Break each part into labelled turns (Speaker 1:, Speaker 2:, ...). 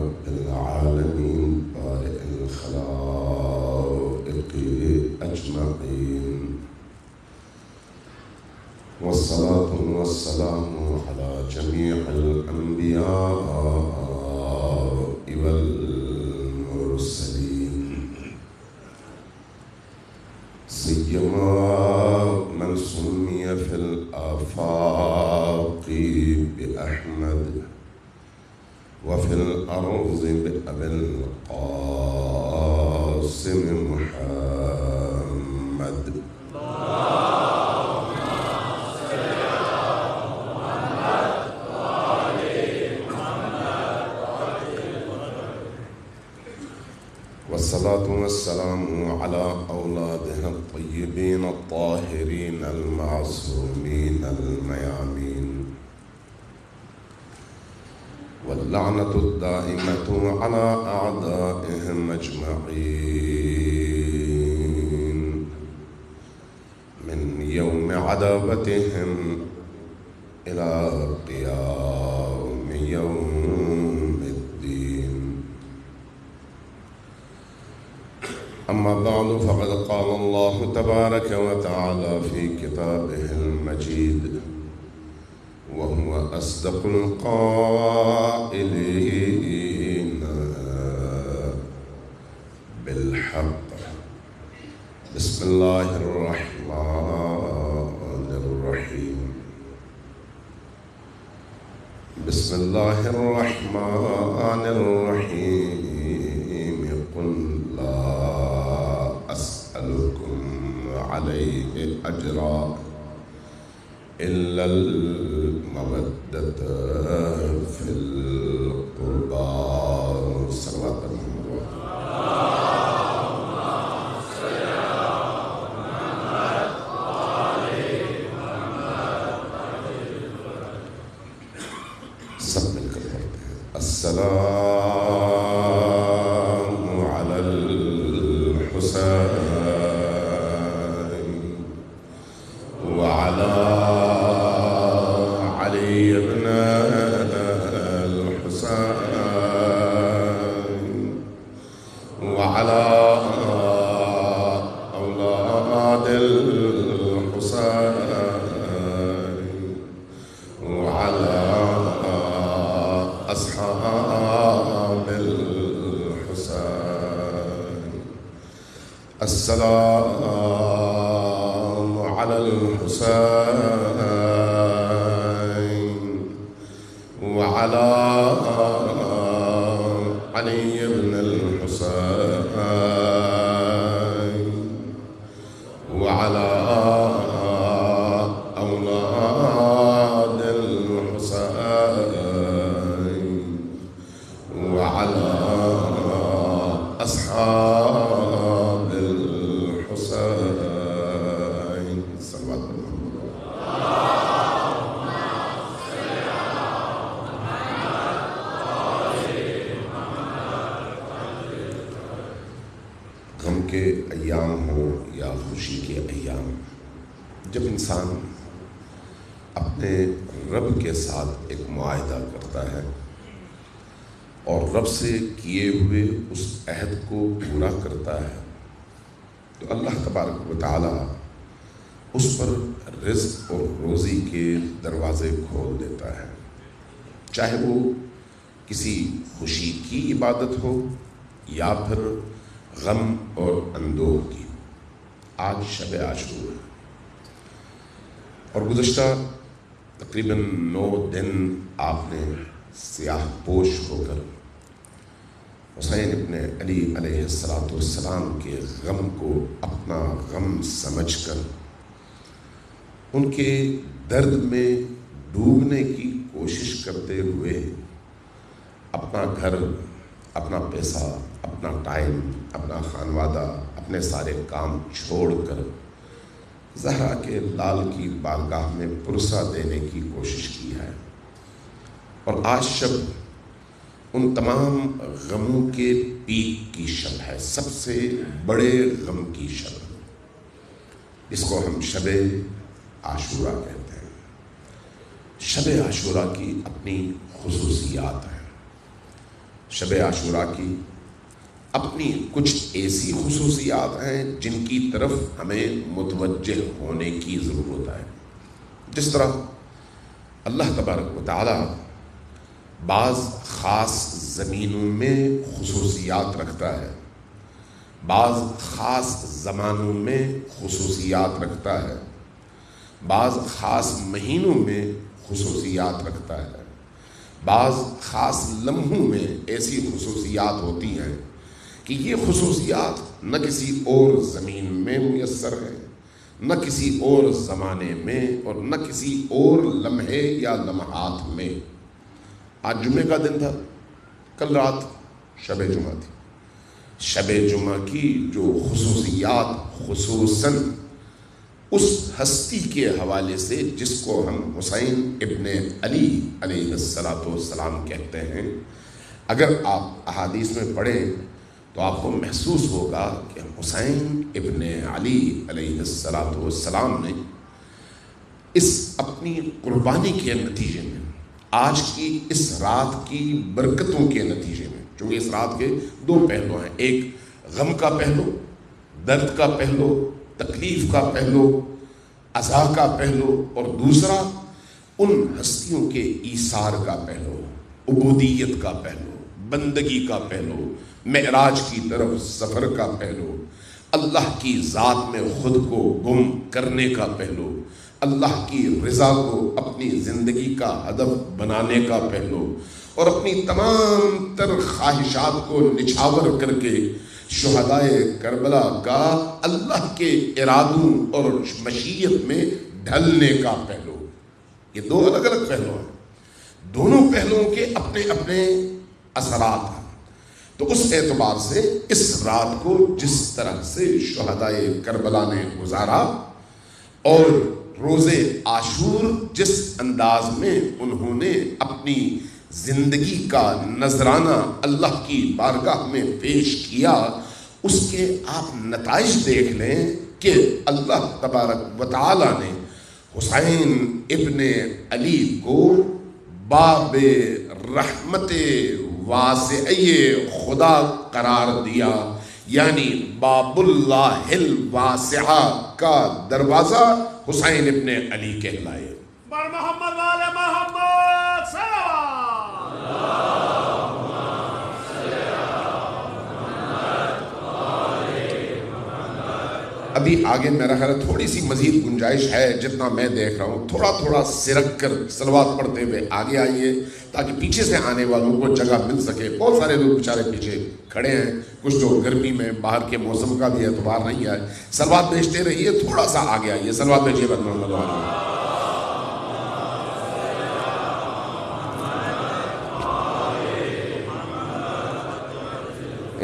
Speaker 1: رب العالمين بارئ الخلائق أجمعين، والصلاة والسلام على جميع الأنبياء والمرسلين، سيما من سمي في الآفاق بأحمد وفي الأرض بأبي القاسم محمد. والصلاة والسلام على أولادها الطيبين الطاهرين المعصومين الميامين، واللعنة الدائمة على أعدائهم أجمعين من يوم عداوتهم إلى قيام يوم الدين. أما بعد، فقد قال الله تبارك وتعالى في كتابه المجيد وهو أصدق القائلين بالحق. بسم الله الرحمن الرحيم. بسم الله الرحمن الرحيم. قل لا أسألكم عليه أجرا إلا المودة في القربى. صلوات الله. سب مل کر پڑھتے ہیں. السلام علی الحسین وعلى علي بن الحسين وعلى أولاد الحسين وعلى أصحاب الحسين. السلام على الحسين وعلى علي بن الحسين وعلى أولاد الحسين وعلى أصحاب الحسين. صلوات الله. غم کے ایام ہوں یا خوشی کے ایام، جب انسان اپنے رب کے ساتھ ایک معاہدہ کرتا ہے اور رب سے کیے ہوئے اس عہد کو پورا کرتا ہے، تو اللہ تبارک و تعالی اس پر رزق اور روزی کے دروازے کھول دیتا ہے، چاہے وہ کسی خوشی کی عبادت ہو یا پھر غم اور اندوہ کی. آج شب عاشور ہے اور گزشتہ تقریباً 9 دن آپ نے سیاہ پوش ہو کر حسین ابن علی علیہ السلام کے غم کو اپنا غم سمجھ کر ان کے درد میں ڈوبنے کی کوشش کرتے ہوئے اپنا گھر، اپنا پیسہ، اپنا ٹائم، اپنا خانوادہ، اپنے سارے کام چھوڑ کر زہرا کے لال کی بارگاہ میں پرسہ دینے کی کوشش کی ہے. اور آج شب ان تمام غموں کے پیک کی شب ہے، سب سے بڑے غم کی شب، اس کو ہم شب عاشورہ کہتے ہیں. شب عاشورہ کی اپنی خصوصیات ہیں. شب عاشوراء کی اپنی کچھ ایسی خصوصیات ہیں جن کی طرف ہمیں متوجہ ہونے کی ضرورت ہے. جس طرح اللہ تبارک و تعالی بعض خاص زمینوں میں خصوصیات رکھتا ہے، بعض خاص زمانوں میں خصوصیات رکھتا ہے، بعض خاص مہینوں میں خصوصیات رکھتا ہے، بعض خاص لمحوں میں ایسی خصوصیات ہوتی ہیں کہ یہ خصوصیات نہ کسی اور زمین میں میسر ہیں، نہ کسی اور زمانے میں، اور نہ کسی اور لمحے یا لمحات میں. آج جمعے کا دن تھا، کل رات شب جمعہ تھی. شب جمعہ کی جو خصوصیات خصوصاً اس ہستی کے حوالے سے جس کو ہم حسین ابن علی علیہ السلام کہتے ہیں، اگر آپ احادیث میں پڑھیں تو آپ کو محسوس ہوگا کہ حسین ابن علی علیہ السلام نے اس اپنی قربانی کے نتیجے میں، آج کی اس رات کی برکتوں کے نتیجے میں، چونکہ اس رات کے دو پہلو ہیں، ایک غم کا پہلو، درد کا پہلو، تکلیف کا پہلو، عزا کا پہلو، اور دوسرا ان ہستیوں کے ایثار کا پہلو، عبودیت کا پہلو، بندگی کا پہلو، معراج کی طرف سفر کا پہلو، اللہ کی ذات میں خود کو گم کرنے کا پہلو، اللہ کی رضا کو اپنی زندگی کا ہدف بنانے کا پہلو، اور اپنی تمام تر خواہشات کو نچھاور کر کے شہدائے کربلا کا اللہ کے ارادوں اور مشیت میں ڈھلنے کا پہلو. یہ دو الگ الگ پہلو ہیں، دونوں پہلوؤں کے اپنے اپنے اثرات ہیں. تو اس اعتبار سے اس رات کو جس طرح سے شہدائے کربلا نے گزارا اور روز عاشور جس انداز میں انہوں نے اپنی زندگی کا نذرانہ اللہ کی بارگاہ میں پیش کیا، اس کے آپ نتائج دیکھ لیں کہ اللہ تبارک و تعالی نے حسین ابن علی کو باب رحمت واسعی خدا قرار دیا، یعنی باب اللہ الواسعہ کا دروازہ حسین ابن علی کہلائے.
Speaker 2: بر محمد والے محمد صلوات.
Speaker 1: ابھی آگے میرا خیال ہے تھوڑی سی مزید گنجائش ہے، جتنا میں دیکھ رہا ہوں تھوڑا تھوڑا سرک کر صلوات پڑھتے ہوئے آگے آئیے تاکہ پیچھے سے آنے والوں کو جگہ مل سکے. بہت سارے لوگ بیچارے پیچھے کھڑے ہیں، کچھ تو گرمی میں باہر کے موسم کا بھی اعتبار نہیں ہے. صلوات بھیجتے رہیے، تھوڑا سا آگے آئیے. صلوات بھیجیے بر محمد والے.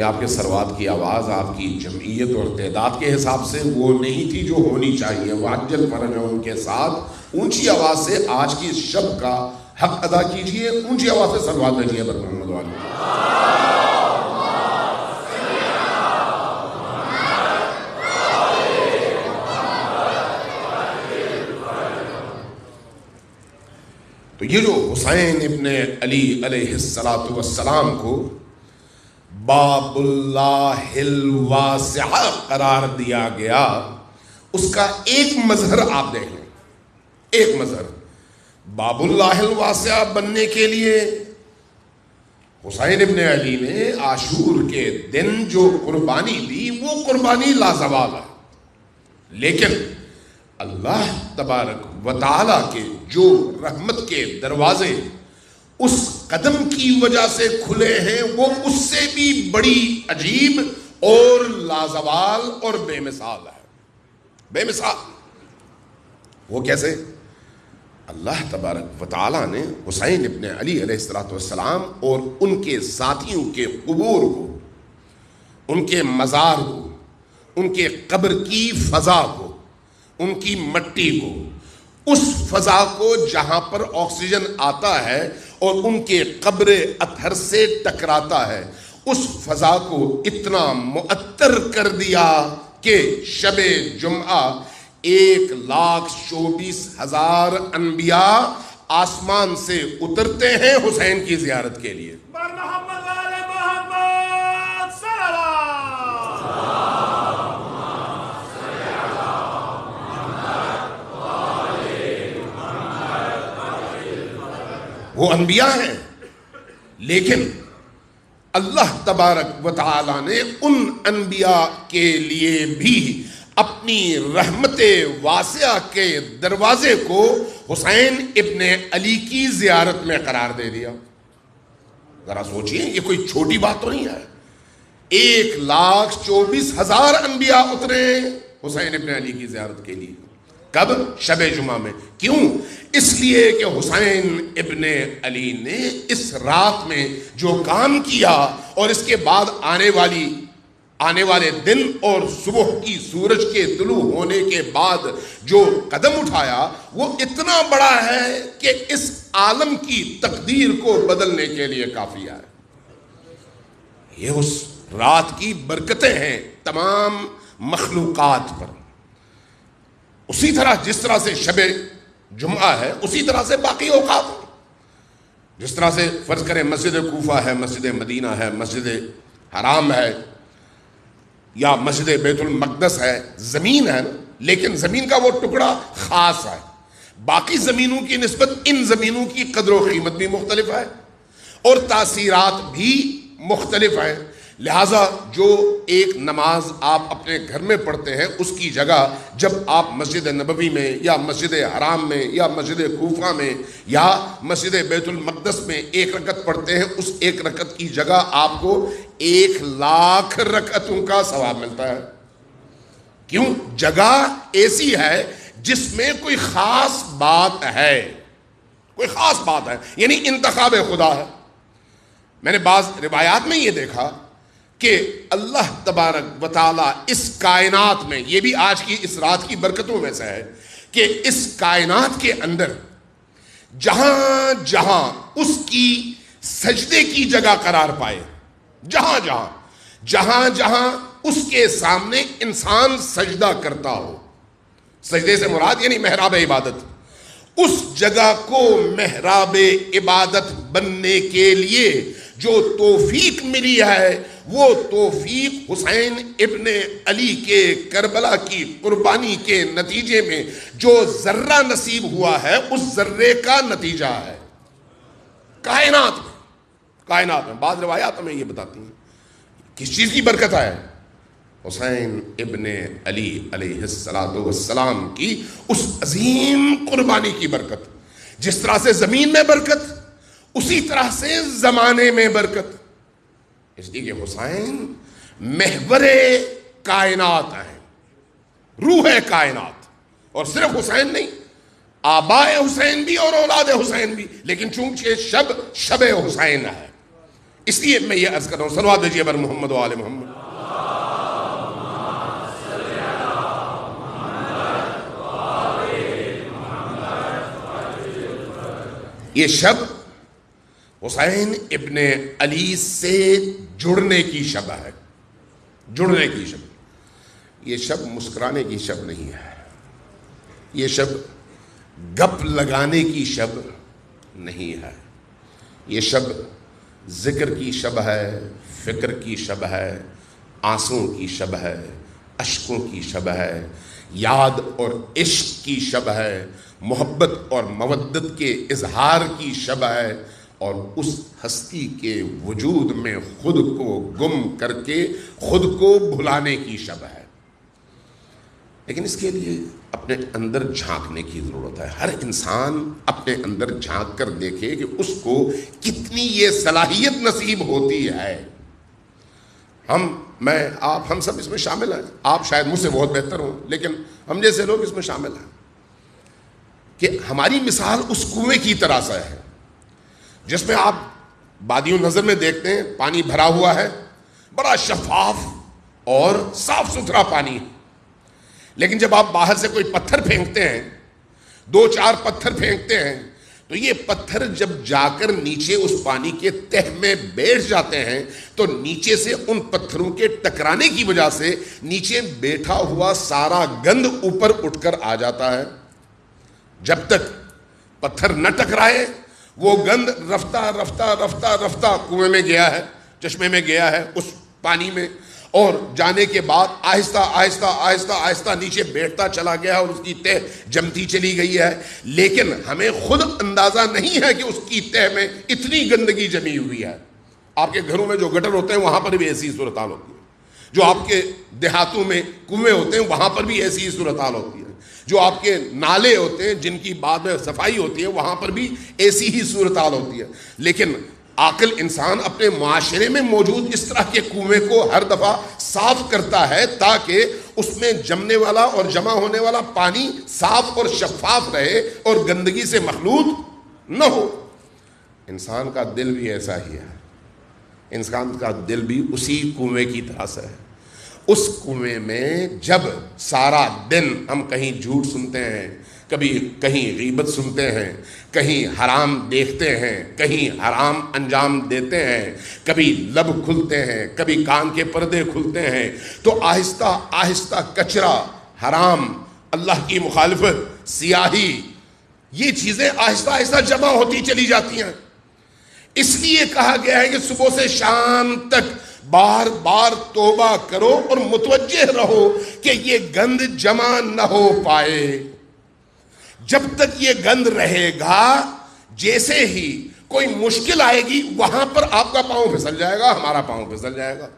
Speaker 1: آپ کے صلوات کی آواز آپ کی جمعیت اور تعداد کے حساب سے وہ نہیں تھی جو ہونی چاہیے. وعجل فرجهم کے ساتھ اونچی آواز سے آج کی شب کا حق ادا کیجئے. اونچی آواز سے صلوات بھیجیے بر محمد والے. تو یہ جو حسین ابن علی علیہ السلام کو باب اللہ الواسع قرار دیا گیا، اس کا ایک مظہر آپ دیکھ لیں. ایک مظہر باب اللہ الواسع بننے کے لیے حسین ابن علی نے عاشور کے دن جو قربانی دی وہ قربانی لازوال ہے، لیکن اللہ تبارک و تعالی کے جو رحمت کے دروازے اس قدم کی وجہ سے کھلے ہیں وہ اس سے بھی بڑی عجیب اور لازوال اور بے مثال ہے. بے مثال. وہ کیسے؟ اللہ تبارک و تعالی نے حسین ابن علی علیہ السلام اور ان کے ساتھیوں کے قبور کو، ان کے مزار کو، ان کے قبر کی فضا کو، ان کی مٹی کو، اس فضا کو جہاں پر آکسیجن آتا ہے اور ان کے قبر اطہر سے ٹکراتا ہے، اس فضا کو اتنا معطر کر دیا کہ شب جمعہ 1,24,000 انبیاء آسمان سے اترتے ہیں حسین کی زیارت کے لیے.
Speaker 2: بر محمد والے
Speaker 1: وہ انبیاء ہیں، لیکن اللہ تبارک و تعالی نے ان انبیاء کے لیے بھی اپنی رحمت واسعہ کے دروازے کو حسین ابن علی کی زیارت میں قرار دے دیا۔ ذرا سوچئے، یہ کوئی چھوٹی بات تو نہیں ہے۔ 1,24,000 انبیاء اترے حسین ابن علی کی زیارت کے لیے۔ کب؟ شب جمعہ میں۔ کیوں؟ اس لیے کہ حسین ابن علی نے اس رات میں جو کام کیا اور اس کے بعد آنے والے دن اور صبح کی سورج کے طلوع ہونے کے بعد جو قدم اٹھایا وہ اتنا بڑا ہے کہ اس عالم کی تقدیر کو بدلنے کے لیے کافی ہے۔ یہ اس رات کی برکتیں ہیں تمام مخلوقات پر۔ اسی طرح جس طرح سے شب جمعہ ہے اسی طرح سے باقی اوقات ہیں۔ جس طرح سے فرض کریں مسجد کوفہ ہے، مسجد مدینہ ہے، مسجد حرام ہے یا مسجد بیت المقدس ہے، زمین ہے، لیکن زمین کا وہ ٹکڑا خاص ہے۔ باقی زمینوں کی نسبت ان زمینوں کی قدر و قیمت بھی مختلف ہے اور تاثیرات بھی مختلف ہیں۔ لہٰذا جو ایک نماز آپ اپنے گھر میں پڑھتے ہیں اس کی جگہ جب آپ مسجد نبوی میں یا مسجد حرام میں یا مسجد کوفہ میں یا مسجد بیت المقدس میں 1 رکعت پڑھتے ہیں، اس 1 رکعت کی جگہ آپ کو 1,00,000 رکعتوں کا ثواب ملتا ہے۔ کیوں؟ جگہ ایسی ہے جس میں کوئی خاص بات ہے، کوئی خاص بات ہے، یعنی انتخاب خدا ہے۔ میں نے بعض روایات میں یہ دیکھا کہ اللہ تبارک و تعالی اس کائنات میں، یہ بھی آج کی اس رات کی برکتوں میں سے ہے کہ اس کائنات کے اندر جہاں جہاں اس کی سجدے کی جگہ قرار پائے، جہاں جہاں اس کے سامنے انسان سجدہ کرتا ہو، سجدے سے مراد یعنی محراب عبادت، اس جگہ کو محراب عبادت بننے کے لیے جو توفیق ملی ہے وہ توفیق حسین ابن علی کے کربلا کی قربانی کے نتیجے میں جو ذرہ نصیب ہوا ہے اس ذرے کا نتیجہ ہے۔ کائنات میں بعض روایات ہمیں یہ بتاتی ہیں کس چیز کی برکت ہے؟ حسین ابن علی علیہ السلام کی اس عظیم قربانی کی برکت۔ جس طرح سے زمین میں برکت اسی طرح سے زمانے میں برکت، اس لیے کہ حسین محور کائنات ہیں، روح کائنات۔ اور صرف حسین نہیں، آبائے حسین بھی اور اولاد حسین بھی، لیکن چونکہ شب حسین ہے اس لیے میں یہ عرض کر رہا ہوں، صلوات بھیجیے بر محمد و آل محمد۔ یہ شب حسین ابن علی سے جڑنے کی شب ہے، جڑنے کی شب۔ یہ شب مسکرانے کی شب نہیں ہے، یہ شب گپ لگانے کی شب نہیں ہے، یہ شب ذکر کی شب ہے، فکر کی شب ہے، آنسوں کی شب ہے، اشکوں کی شب ہے، یاد اور عشق کی شب ہے، محبت اور مودت کے اظہار کی شب ہے، اور اس ہستی کے وجود میں خود کو گم کر کے خود کو بھلانے کی شب ہے۔ لیکن اس کے لیے اپنے اندر جھانکنے کی ضرورت ہے۔ ہر انسان اپنے اندر جھانک کر دیکھے کہ اس کو کتنی یہ صلاحیت نصیب ہوتی ہے۔ ہم سب اس میں شامل ہیں، آپ شاید مجھ سے بہت بہتر ہوں، لیکن ہم جیسے لوگ اس میں شامل ہیں کہ ہماری مثال اس کنویں کی طرح سے ہے جس میں آپ بادیوں نظر میں دیکھتے ہیں پانی بھرا ہوا ہے، بڑا شفاف اور صاف ستھرا پانی ہے، لیکن جب آپ باہر سے کوئی پتھر پھینکتے ہیں، 2-4 پتھر پھینکتے ہیں، تو یہ پتھر جب جا کر نیچے اس پانی کے تہ میں بیٹھ جاتے ہیں تو نیچے سے ان پتھروں کے ٹکرانے کی وجہ سے نیچے بیٹھا ہوا سارا گند اوپر اٹھ کر آ جاتا ہے۔ جب تک پتھر نہ ٹکرائے وہ گند رفتہ کنویں میں گیا ہے، چشمے میں گیا ہے، اس پانی میں، اور جانے کے بعد آہستہ آہستہ آہستہ آہستہ نیچے بیٹھتا چلا گیا اور اس کی تہ جمتی چلی گئی ہے، لیکن ہمیں خود اندازہ نہیں ہے کہ اس کی تہ میں اتنی گندگی جمی ہوئی ہے۔ آپ کے گھروں میں جو گٹر ہوتے ہیں وہاں پر بھی ایسی صورتحال ہوتی ہے، جو آپ کے دیہاتوں میں کنویں ہوتے ہیں وہاں پر بھی ایسی صورتحال ہوتی ہے، جو آپ کے نالے ہوتے ہیں جن کی بعد میں صفائی ہوتی ہے وہاں پر بھی ایسی ہی صورتحال ہوتی ہے۔ لیکن عاقل انسان اپنے معاشرے میں موجود اس طرح کے کنویں کو ہر دفعہ صاف کرتا ہے تاکہ اس میں جمنے والا اور جمع ہونے والا پانی صاف اور شفاف رہے اور گندگی سے مخلوط نہ ہو۔ انسان کا دل بھی ایسا ہی ہے، انسان کا دل بھی اسی کنویں کی طرح سے ہے۔ اس کنویں میں جب سارا دن ہم کہیں جھوٹ سنتے ہیں، کبھی کہیں غیبت سنتے ہیں، کہیں حرام دیکھتے ہیں، کہیں حرام انجام دیتے ہیں، کبھی لب کھلتے ہیں، کبھی کان کے پردے کھلتے ہیں، تو آہستہ آہستہ کچرا، حرام، اللہ کی مخالفت، سیاہی، یہ چیزیں آہستہ آہستہ جمع ہوتی چلی جاتی ہیں۔ اس لیے کہا گیا ہے کہ صبح سے شام تک بار بار توبہ کرو اور متوجہ رہو کہ یہ گند جمع نہ ہو پائے۔ جب تک یہ گند رہے گا، جیسے ہی کوئی مشکل آئے گی وہاں پر آپ کا پاؤں پھسل جائے گا، ہمارا پاؤں پھسل جائے گا۔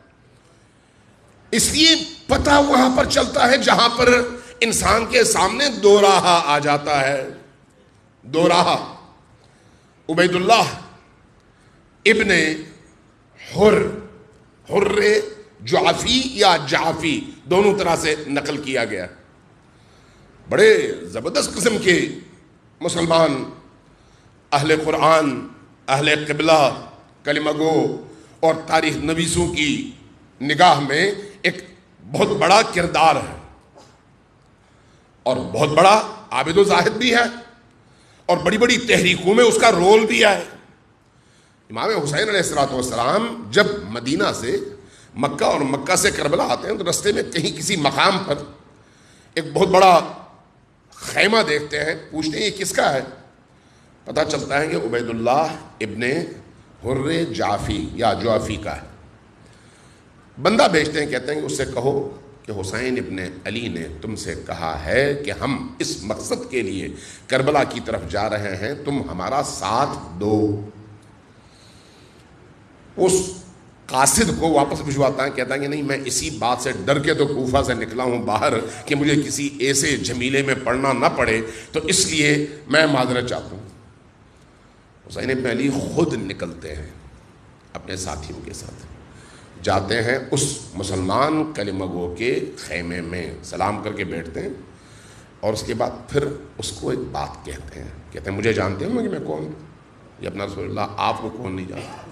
Speaker 1: اس لیے پتہ وہاں پر چلتا ہے جہاں پر انسان کے سامنے دو راہ آ جاتا ہے۔ دو راہ، عبید اللہ ابن حر جعفی یا جعفی دونوں طرح سے نقل کیا گیا، بڑے زبردست قسم کے مسلمان، اہل قرآن، اہل قبلہ، کلمہ گو اور تاریخ نویسوں کی نگاہ میں ایک بہت بڑا کردار ہے اور بہت بڑا عابد و زاہد بھی ہے، اور بڑی بڑی تحریکوں میں اس کا رول بھی ہے۔ امام حسین علیہ السلام جب مدینہ سے مکہ اور مکہ سے کربلا آتے ہیں تو رستے میں کہیں کسی مقام پر ایک بہت بڑا خیمہ دیکھتے ہیں، پوچھتے ہیں یہ کس کا ہے؟ پتہ چلتا ہے کہ عبید اللہ ابن حر جعفی یا جعفی کا ہے۔ بندہ بھیجتے ہیں، کہتے ہیں کہ اس سے کہو کہ حسین ابن علی نے تم سے کہا ہے کہ ہم اس مقصد کے لیے کربلا کی طرف جا رہے ہیں، تم ہمارا ساتھ دو۔ اس قاصد کو واپس بھجواتا ہے، کہتا ہے کہ نہیں، میں اسی بات سے ڈر کے تو کوفہ سے نکلا ہوں باہر کہ مجھے کسی ایسے جھمیلے میں پڑنا نہ پڑے، تو اس لیے میں معذرت چاہتا ہوں۔ حسین ابن علی خود نکلتے ہیں اپنے ساتھیوں کے ساتھ، جاتے ہیں اس مسلمان کلمہ گو کے خیمے میں، سلام کر کے بیٹھتے ہیں، اور اس کے بعد پھر اس کو ایک بات کہتے ہیں مجھے جانتے ہو کہ میں کون ہوں؟ یہ اپنا رسول اللہ، آپ کو کون نہیں جانتا؟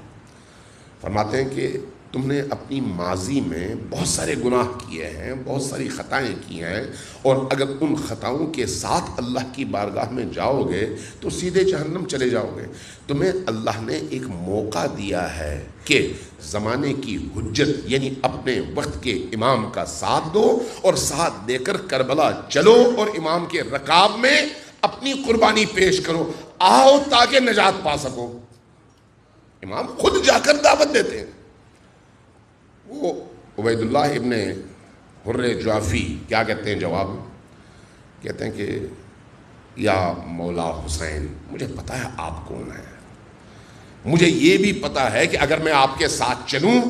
Speaker 1: فرماتے ہیں کہ تم نے اپنی ماضی میں بہت سارے گناہ کیے ہیں، بہت ساری خطائیں کی ہیں، اور اگر ان خطاؤں کے ساتھ اللہ کی بارگاہ میں جاؤ گے تو سیدھے جہنم چلے جاؤ گے۔ تمہیں اللہ نے ایک موقع دیا ہے کہ زمانے کی حجت یعنی اپنے وقت کے امام کا ساتھ دو اور ساتھ دے کر کربلا چلو اور امام کے رکاب میں اپنی قربانی پیش کرو، آؤ تاکہ نجات پا سکو۔ امام خود جا کر دعوت دیتے ہیں۔ وہ عبید اللہ ابن حر جعفی کیا کہتے ہیں جواب؟ کہتے ہیں کہ یا مولا حسین، مجھے پتا ہے آپ کون ہیں، مجھے یہ بھی پتا ہے کہ اگر میں آپ کے ساتھ چلوں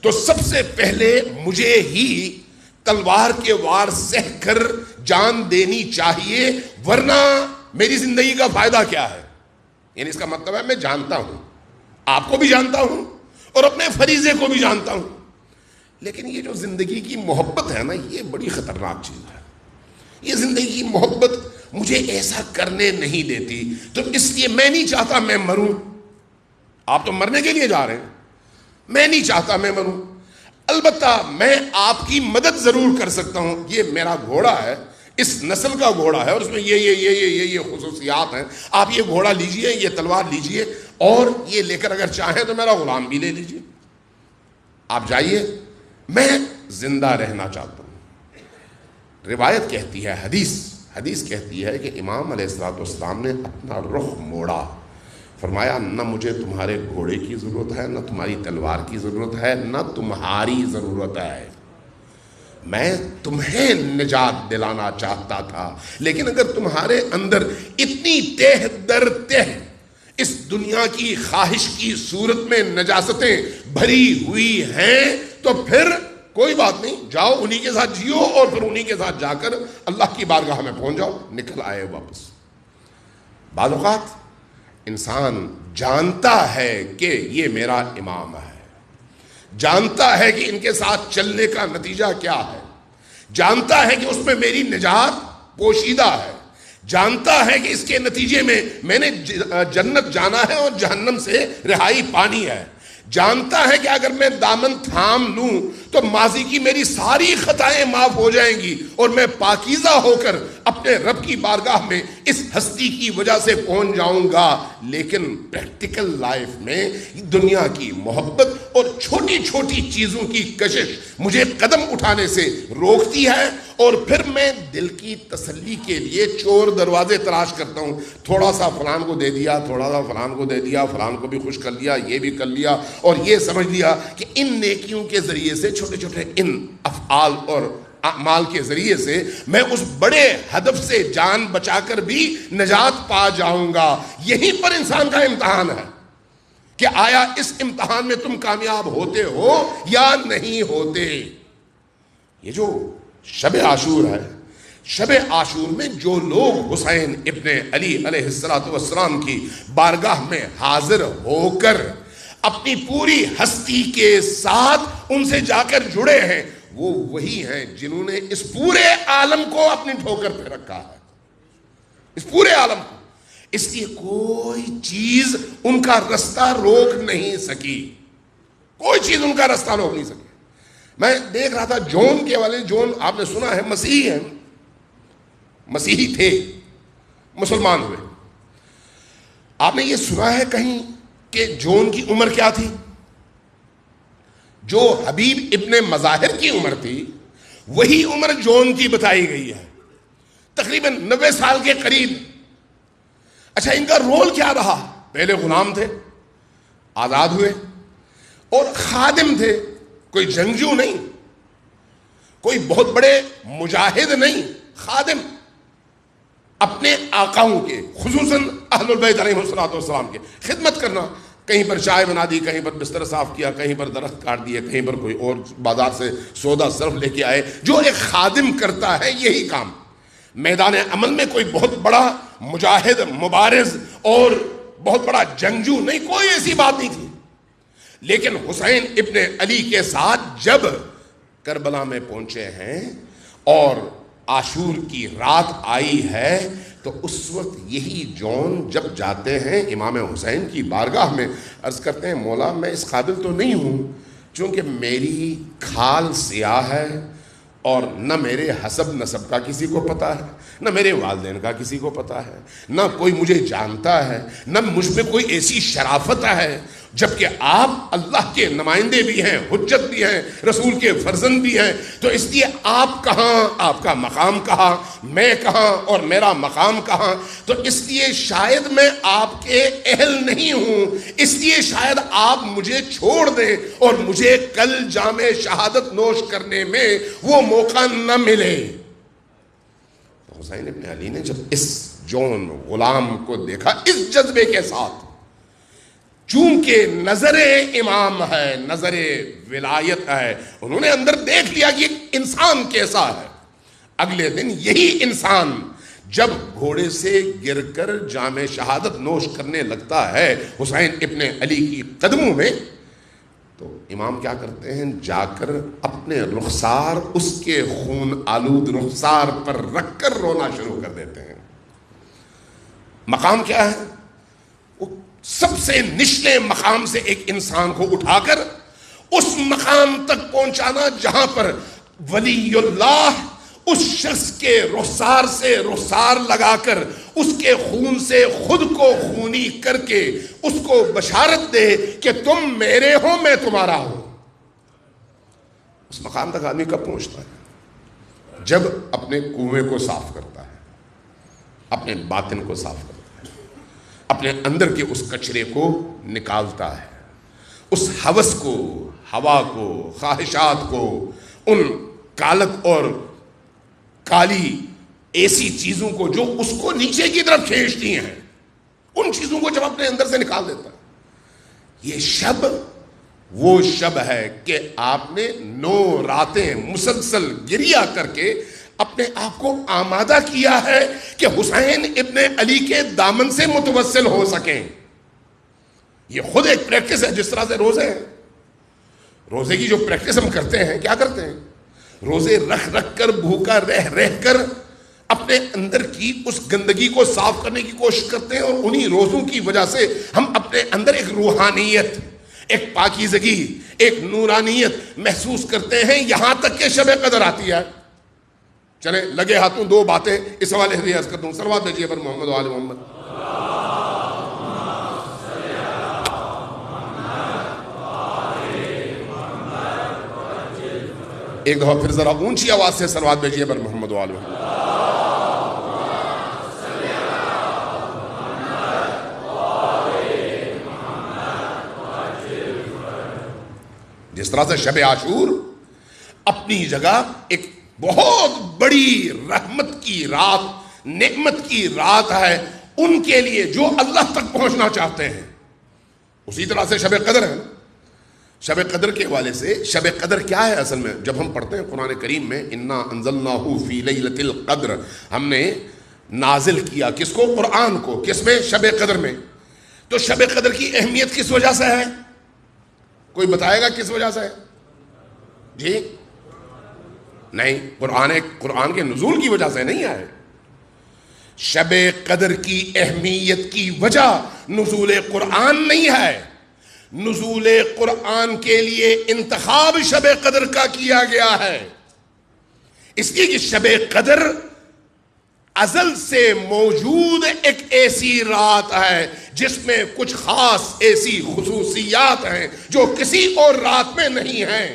Speaker 1: تو سب سے پہلے مجھے ہی تلوار کے وار سہ کر جان دینی چاہیے، ورنہ میری زندگی کا فائدہ کیا ہے؟ یعنی اس کا مطلب ہے میں جانتا ہوں، آپ کو بھی جانتا ہوں اور اپنے فریضے کو بھی جانتا ہوں، لیکن یہ جو زندگی کی محبت ہے نا، یہ بڑی خطرناک چیز ہے۔ یہ زندگی کی محبت مجھے ایسا کرنے نہیں دیتی، تو اس لیے میں نہیں چاہتا میں مروں۔ آپ تو مرنے کے لیے جا رہے ہیں، میں نہیں چاہتا میں مروں، البتہ میں آپ کی مدد ضرور کر سکتا ہوں۔ یہ میرا گھوڑا ہے، اس نسل کا گھوڑا ہے، اور اس میں یہ خصوصیات ہیں، آپ یہ گھوڑا لیجئے، یہ تلوار لیجئے، اور یہ لے کر اگر چاہیں تو میرا غلام بھی لے لیجئے، آپ جائیے، میں زندہ رہنا چاہتا ہوں۔ روایت کہتی ہے، حدیث کہتی ہے کہ امام علیہ السلام نے اپنا رخ موڑا، فرمایا نہ مجھے تمہارے گھوڑے کی ضرورت ہے، نہ تمہاری تلوار کی ضرورت ہے، نہ تمہاری ضرورت ہے، میں تمہیں نجات دلانا چاہتا تھا، لیکن اگر تمہارے اندر اتنی تہ در تہ اس دنیا کی خواہش کی صورت میں نجاستیں بھری ہوئی ہیں تو پھر کوئی بات نہیں، جاؤ انہی کے ساتھ جیو اور پھر انہی کے ساتھ جا کر اللہ کی بارگاہ میں پہنچ جاؤ، نکل آئے واپس۔ بعض اوقات انسان جانتا ہے کہ یہ میرا امام ہے، جانتا ہے کہ ان کے ساتھ چلنے کا نتیجہ کیا ہے، جانتا ہے کہ اس میں میری نجات پوشیدہ ہے، جانتا ہے کہ اس کے نتیجے میں نے جنت جانا ہے اور جہنم سے رہائی پانی ہے، جانتا ہے کہ اگر میں دامن تھام لوں تو ماضی کی میری ساری خطائیں معاف ہو جائیں گی اور میں پاکیزہ ہو کر اپنے رب کی بارگاہ میں اس ہستی کی وجہ سے پہنچ جاؤں گا۔ لیکن پریکٹیکل لائف میں دنیا کی محبت اور چھوٹی چھوٹی چیزوں کی کشش مجھے قدم اٹھانے سے روکتی ہے، اور پھر میں دل کی تسلی کے لیے چور دروازے تلاش کرتا ہوں، تھوڑا سا فلان کو دے دیا، تھوڑا سا فلان کو دے دیا، فلان کو بھی خوش کر لیا، یہ بھی کر لیا، اور یہ سمجھ لیا کہ ان نیکیوں کے ذریعے سے، چھوٹے چھوٹے ان افعال اور اعمال کے ذریعے سے میں اس بڑے ہدف سے جان بچا کر بھی نجات پا جاؤں گا۔ یہیں پر انسان کا امتحان ہے کہ آیا اس امتحان میں تم کامیاب ہوتے ہو یا نہیں ہوتے۔ یہ جو شب عاشور ہے، شب عاشور میں جو لوگ حسین ابن علی علیہ السلام کی بارگاہ میں حاضر ہو کر اپنی پوری ہستی کے ساتھ ان سے جا کر جڑے ہیں، وہ وہی ہیں جنہوں نے اس پورے عالم کو اپنی ٹھوکر پہ رکھا ہے، اس پورے عالم کو، اس لیے کوئی چیز ان کا رستہ روک نہیں سکی، کوئی چیز ان کا رستہ روک نہیں سکی۔ میں دیکھ رہا تھا جون کے والے، جون آپ نے سنا ہے مسیحی ہیں، مسیحی تھے، مسلمان ہوئے۔ آپ نے یہ سنا ہے کہیں کہ جون کی عمر کیا تھی؟ جو حبیب ابن مظاہر کی عمر تھی وہی عمر جون کی بتائی گئی ہے، تقریباً 90 سال کے قریب۔ اچھا، ان کا رول کیا رہا؟ پہلے غلام تھے، آزاد ہوئے، اور خادم تھے، کوئی جنگجو نہیں، کوئی بہت بڑے مجاہد نہیں، خادم، اپنے آقاؤں کے، خصوصاً اہل البیت علیہ السلام کے خدمت کرنا، کہیں پر چائے بنا دی، کہیں پر بستر صاف کیا، کہیں پر درخت کاٹ دیے، کہیں پر کوئی اور بازار سے سودا صرف لے کے آئے۔ جو ایک خادم کرتا ہے یہی کام، میدان عمل میں کوئی بہت بڑا مجاہد، مبارز اور بہت بڑا جنگجو نہیں، کوئی ایسی بات نہیں تھی۔ لیکن حسین ابن علی کے ساتھ جب کربلا میں پہنچے ہیں اور عاشور کی رات آئی ہے تو اس وقت یہی جون جب جاتے ہیں امام حسین کی بارگاہ میں، عرض کرتے ہیں مولا میں اس قابل تو نہیں ہوں چونکہ میری کھال سیاہ ہے اور نہ میرے حسب نسب کا کسی کو پتہ ہے، نہ میرے والدین کا کسی کو پتہ ہے، نہ کوئی مجھے جانتا ہے، نہ مجھ میں کوئی ایسی شرافت ہے، جبکہ آپ اللہ کے نمائندے بھی ہیں، حجت بھی ہیں، رسول کے فرزند بھی ہیں، تو اس لیے آپ کہاں، آپ کا مقام کہاں، میں کہاں اور میرا مقام کہاں، تو اس لیے شاید میں آپ کے اہل نہیں ہوں، اس لیے شاید آپ مجھے چھوڑ دیں اور مجھے کل جام شہادت نوش کرنے میں وہ موقع نہ ملے۔ حسین ابن علی نے جب اس جون غلام کو دیکھا اس جذبے کے ساتھ، چونکہ نظر امام ہے، نظر ولایت ہے، انہوں نے اندر دیکھ لیا کہ انسان کیسا ہے۔ اگلے دن یہی انسان جب گھوڑے سے گر کر جام شہادت نوش کرنے لگتا ہے حسین ابن علی کی قدموں میں، تو امام کیا کرتے ہیں، جا کر اپنے رخسار اس کے خون آلود رخسار پر رکھ کر رونا شروع کر دیتے ہیں۔ مقام کیا ہے؟ وہ سب سے نچلے مقام سے ایک انسان کو اٹھا کر اس مقام تک پہنچانا جہاں پر ولی اللہ اس شخص کے رخسار سے رخسار لگا کر اس کے خون سے خود کو خونی کر کے اس کو بشارت دے کہ تم میرے ہو میں تمہارا ہوں۔ اس مقام تک آدمی کب پہنچتا ہے؟ جب اپنے کنویں کو صاف کرتا ہے، اپنے باطن کو صاف کرتا ہے، اپنے اندر کے اس کچرے کو نکالتا ہے، اس ہوس کو، ہوا کو، خواہشات کو، ان کالک اور کالی ایسی چیزوں کو جو اس کو نیچے کی طرف کھینچتی ہیں، ان چیزوں کو جب اپنے اندر سے نکال دیتا ہے۔ یہ شب وہ شب ہے کہ آپ نے 9 راتیں مسلسل گریہ کر کے اپنے آپ کو آمادہ کیا ہے کہ حسین ابن علی کے دامن سے متوسل ہو سکیں۔ یہ خود ایک پریکٹس ہے، جس طرح سے روزے ہیں، روزے کی جو پریکٹس ہم کرتے ہیں، کیا کرتے ہیں؟ روزے رکھ رکھ کر، بھوکا رہ رہ کر اپنے اندر کی اس گندگی کو صاف کرنے کی کوشش کرتے ہیں، اور انہی روزوں کی وجہ سے ہم اپنے اندر ایک روحانیت، ایک پاکیزگی، ایک نورانیت محسوس کرتے ہیں، یہاں تک کہ شب قدر آتی ہے۔ چلیں لگے ہاتھوں 2 باتیں اس حوالے سے عرض کرتا ہوں، صلوات بھیجیے پر محمد و آل محمد۔ ایک دفعہ پھر ذرا اونچی آواز سے صلوات بھیجیے پر محمد و آل محمد۔ جس طرح سے شب عاشور اپنی جگہ ایک بہت بڑی رحمت کی رات، نعمت کی رات ہے ان کے لیے جو اللہ تک پہنچنا چاہتے ہیں، اسی طرح سے شب قدر ہے۔ شب قدر کے حوالے سے شب قدر کیا ہے اصل میں؟ جب ہم پڑھتے ہیں قرآن کریم میں انا انزلناہ فی لیلۃ القدر، ہم نے نازل کیا کس کو؟ قرآن کو۔ کس میں؟ شب قدر میں۔ تو شب قدر کی اہمیت کس وجہ سے ہے؟ کوئی بتائے گا کس وجہ سے ہے؟ جی نہیں، قرآن کے نزول کی وجہ سے نہیں ہے۔ شب قدر کی اہمیت کی وجہ نزول قرآن نہیں ہے، نزول قرآن کے لیے انتخاب شب قدر کا کیا گیا ہے، اس لیے کہ شب قدر ازل سے موجود ایک ایسی رات ہے جس میں کچھ خاص ایسی خصوصیات ہیں جو کسی اور رات میں نہیں ہیں۔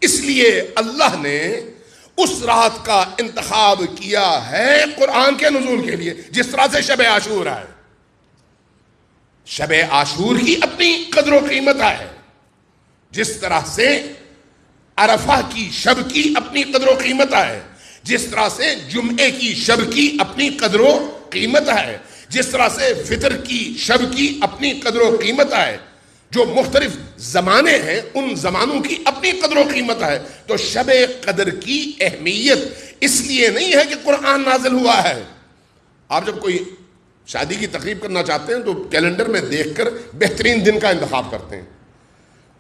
Speaker 1: اس لیے اللہ نے اس رات کا انتخاب کیا ہے قرآن کے نزول کے لیے، جس طرح سے شب عاشور ہے۔ شب عاشور کی اپنی قدر و قیمت ہے، جس طرح سے عرفہ کی شب کی اپنی قدر و قیمت ہے، جس طرح سے جمعے کی شب کی اپنی قدر و قیمت ہے، جس طرح سے فطر کی شب کی اپنی قدر و قیمت ہے۔ جو مختلف زمانے ہیں ان زمانوں کی اپنی قدر و قیمت ہے۔ تو شب قدر کی اہمیت اس لیے نہیں ہے کہ قرآن نازل ہوا ہے۔ آپ جب کوئی شادی کی تقریب کرنا چاہتے ہیں تو کیلنڈر میں دیکھ کر بہترین دن کا انتخاب کرتے ہیں۔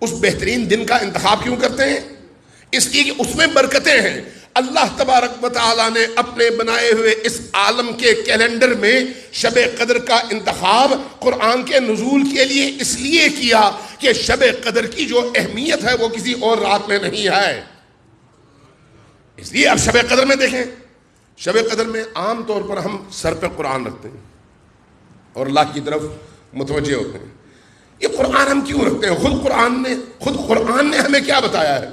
Speaker 1: اس بہترین دن کا انتخاب کیوں کرتے ہیں؟ اس لیے کہ اس میں برکتیں ہیں۔ اللہ تبارک و تعالیٰ نے اپنے بنائے ہوئے اس عالم کے کیلنڈر میں شب قدر کا انتخاب قرآن کے نزول کے لیے اس لیے کیا کہ شب قدر کی جو اہمیت ہے وہ کسی اور رات میں نہیں ہے۔ اس لیے اب شب قدر میں دیکھیں، شب قدر میں عام طور پر ہم سر پہ قرآن رکھتے ہیں اور اللہ کی طرف متوجہ ہوتے ہیں۔ یہ قرآن ہم کیوں رکھتے ہیں؟ خود قرآن نے ہمیں کیا بتایا ہے؟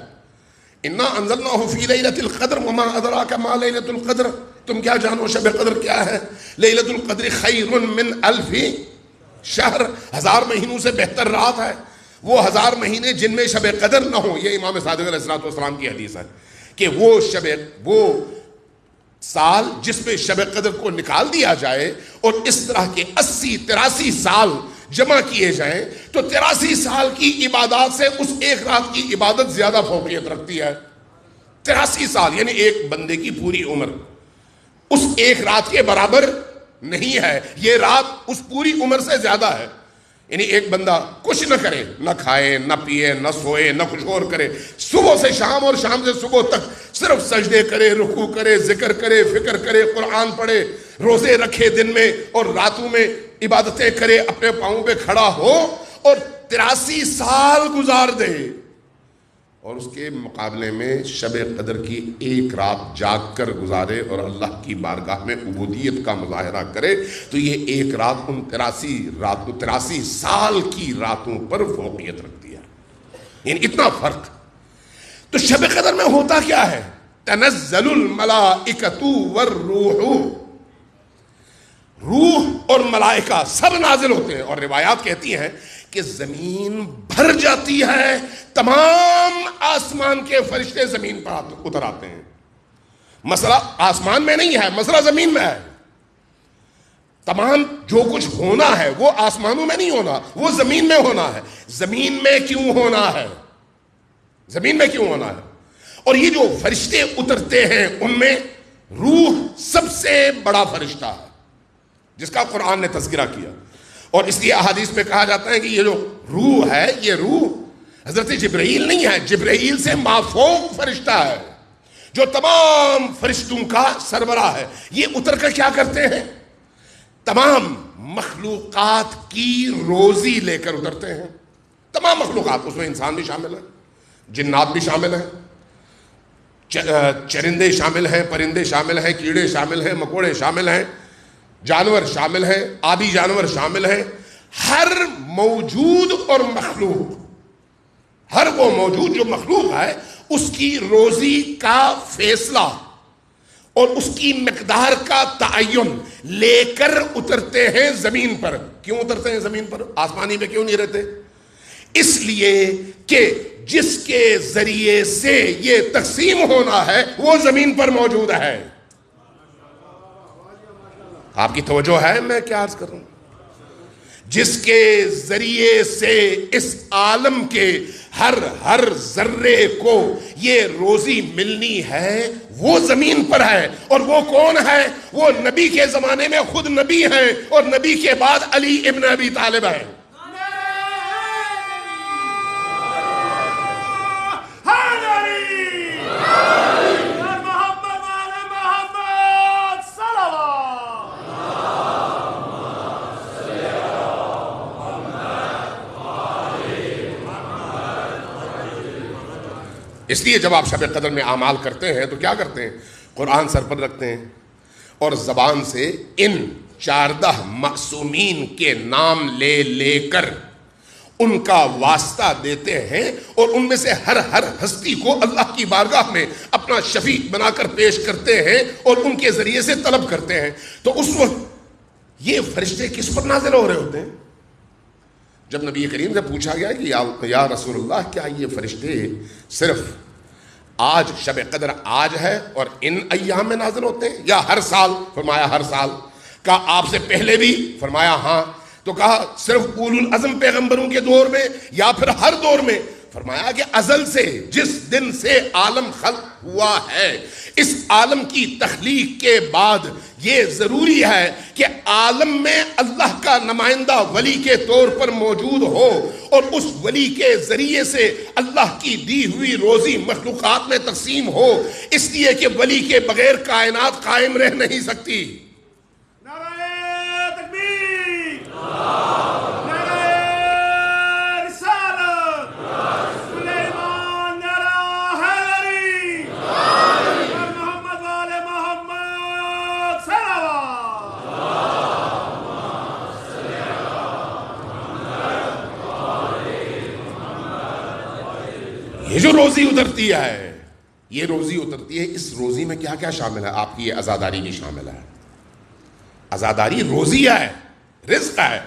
Speaker 1: انا انزلناہ فی لیلۃ القدر وما ادراک ما لیلۃ القدر، تم کیا جانو شب قدر کیا ہے؟ لیلۃ القدر خیر من الف شہر، 1000 مہینوں سے بہتر رات ہے۔ وہ 1000 مہینے جن میں شب قدر نہ ہو، یہ امام صادق علیہ السلام کی حدیث ہے کہ وہ سال جس میں شب قدر کو نکال دیا جائے اور اس طرح کے 83 سال جمع کیے جائیں تو 83 سال کی عبادات سے اس ایک رات کی عبادت زیادہ فوقیت رکھتی ہے۔ 83 سال یعنی ایک بندے کی پوری عمر اس ایک رات کے برابر نہیں ہے، یہ رات اس پوری عمر سے زیادہ ہے۔ یعنی ایک بندہ کچھ نہ کرے، نہ کھائے نہ پیے نہ سوئے نہ کچھ اور کرے، صبح سے شام اور شام سے صبح تک صرف سجدے کرے، رکوع کرے، ذکر کرے، فکر کرے، قرآن پڑھے، روزے رکھے دن میں اور راتوں میں عبادتیں کرے، اپنے پاؤں پہ کھڑا ہو اور 83 سال گزار دے، اور اس کے مقابلے میں شب قدر کی ایک رات جاگ کر گزارے اور اللہ کی بارگاہ میں عبودیت کا مظاہرہ کرے، تو یہ ایک رات ان 83 سال کی راتوں پر فوقیت رکھتی ہے۔ یعنی اتنا فرق۔ تو شب قدر میں ہوتا کیا ہے؟ تنزل الملائکۃ والروح، روح اور ملائکہ سب نازل ہوتے ہیں، اور روایات کہتی ہیں کہ زمین بھر جاتی ہے، تمام آسمان کے فرشتے زمین پر اتر آتے ہیں۔ مسئلہ آسمان میں نہیں ہے، مسئلہ زمین میں ہے۔ تمام جو کچھ ہونا ہے وہ آسمانوں میں نہیں ہونا، وہ زمین میں ہونا ہے۔ زمین میں کیوں ہونا ہے؟ زمین میں کیوں ہونا ہے؟ اور یہ جو فرشتے اترتے ہیں ان میں روح سب سے بڑا فرشتہ ہے جس کا قرآن نے تذکرہ کیا، اور اس لیے احادیث میں کہا جاتا ہے کہ یہ جو روح ہے، یہ روح حضرت جبرائیل نہیں ہے، جبرائیل سے مافوق فرشتہ ہے جو تمام فرشتوں کا سربراہ ہے۔ یہ اتر کر کیا کرتے ہیں؟ تمام مخلوقات کی روزی لے کر اترتے ہیں۔ تمام مخلوقات، اس میں انسان بھی شامل ہے، جنات بھی شامل ہیں، چرندے شامل ہیں، پرندے شامل ہیں، کیڑے شامل ہیں، مکوڑے شامل ہیں، جانور شامل ہیں، آبی جانور شامل ہیں۔ ہر موجود اور مخلوق، ہر وہ موجود جو مخلوق ہے، اس کی روزی کا فیصلہ اور اس کی مقدار کا تعین لے کر اترتے ہیں زمین پر۔ کیوں اترتے ہیں زمین پر؟ آسمانی میں کیوں نہیں رہتے؟ اس لیے کہ جس کے ذریعے سے یہ تقسیم ہونا ہے وہ زمین پر موجود ہے۔ آپ کی توجہ ہے میں کیا عرض کر رہا ہوں؟ جس کے ذریعے سے اس عالم کے ہر ذرے کو یہ روزی ملنی ہے وہ زمین پر ہے، اور وہ کون ہے؟ وہ نبی کے زمانے میں خود نبی ہیں، اور نبی کے بعد علی ابن ابی طالب ہیں۔ اس لیے جب آپ شب قدر میں اعمال کرتے ہیں تو کیا کرتے ہیں؟ قرآن سر پر رکھتے ہیں اور زبان سے ان 14 معصومین کے نام لے لے کر ان کا واسطہ دیتے ہیں، اور ان میں سے ہر ہستی کو اللہ کی بارگاہ میں اپنا شفیع بنا کر پیش کرتے ہیں اور ان کے ذریعے سے طلب کرتے ہیں۔ تو اس وقت یہ فرشتے کس پر نازل ہو رہے ہوتے ہیں؟ جب نبی کریم سے پوچھا گیا کہ یا رسول اللہ، کیا یہ فرشتے صرف آج شب قدر آج ہے اور ان ایام میں نازل ہوتے ہیں یا ہر سال؟ فرمایا ہر سال۔ کہا آپ سے پہلے بھی؟ فرمایا ہاں۔ تو کہا صرف اولو العزم پیغمبروں کے دور میں یا پھر ہر دور میں؟ فرمایا کہ ازل سے، جس دن سے عالم خلق ہوا ہے، اس عالم کی تخلیق کے بعد یہ ضروری ہے کہ عالم میں اللہ کا نمائندہ ولی کے طور پر موجود ہو، اور اس ولی کے ذریعے سے اللہ کی دی ہوئی روزی مخلوقات میں تقسیم ہو، اس لیے کہ ولی کے بغیر کائنات قائم رہ نہیں سکتی۔
Speaker 2: نعرہ تکبیر، نعرہ رسالت، سلیمان، نعرہ حیدری، محمد وآل محمد صلوات۔
Speaker 1: یہ جو روزی اترتی ہے، یہ روزی اترتی ہے، اس روزی میں کیا کیا شامل ہے؟ آپ کی یہ عزاداری بھی شامل ہے۔ عزاداری روزی ہے، رزق ہے۔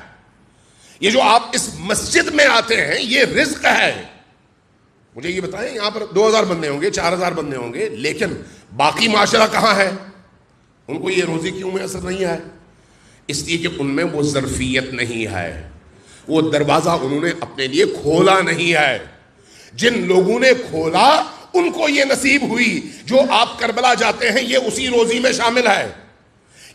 Speaker 1: یہ جو آپ اس مسجد میں آتے ہیں یہ رزق ہے۔ مجھے یہ بتائیں، یہاں پر 2000 بندے ہوں گے، 4000 بندے ہوں گے، لیکن باقی معاشرہ کہاں ہے؟ ان کو یہ روزی کیوں میسر نہیں ہے؟ اس لیے کہ ان میں وہ ظرفیت نہیں ہے، وہ دروازہ انہوں نے اپنے لیے کھولا نہیں ہے۔ جن لوگوں نے کھولا ان کو یہ نصیب ہوئی۔ جو آپ کربلا جاتے ہیں یہ اسی روزی میں شامل ہے۔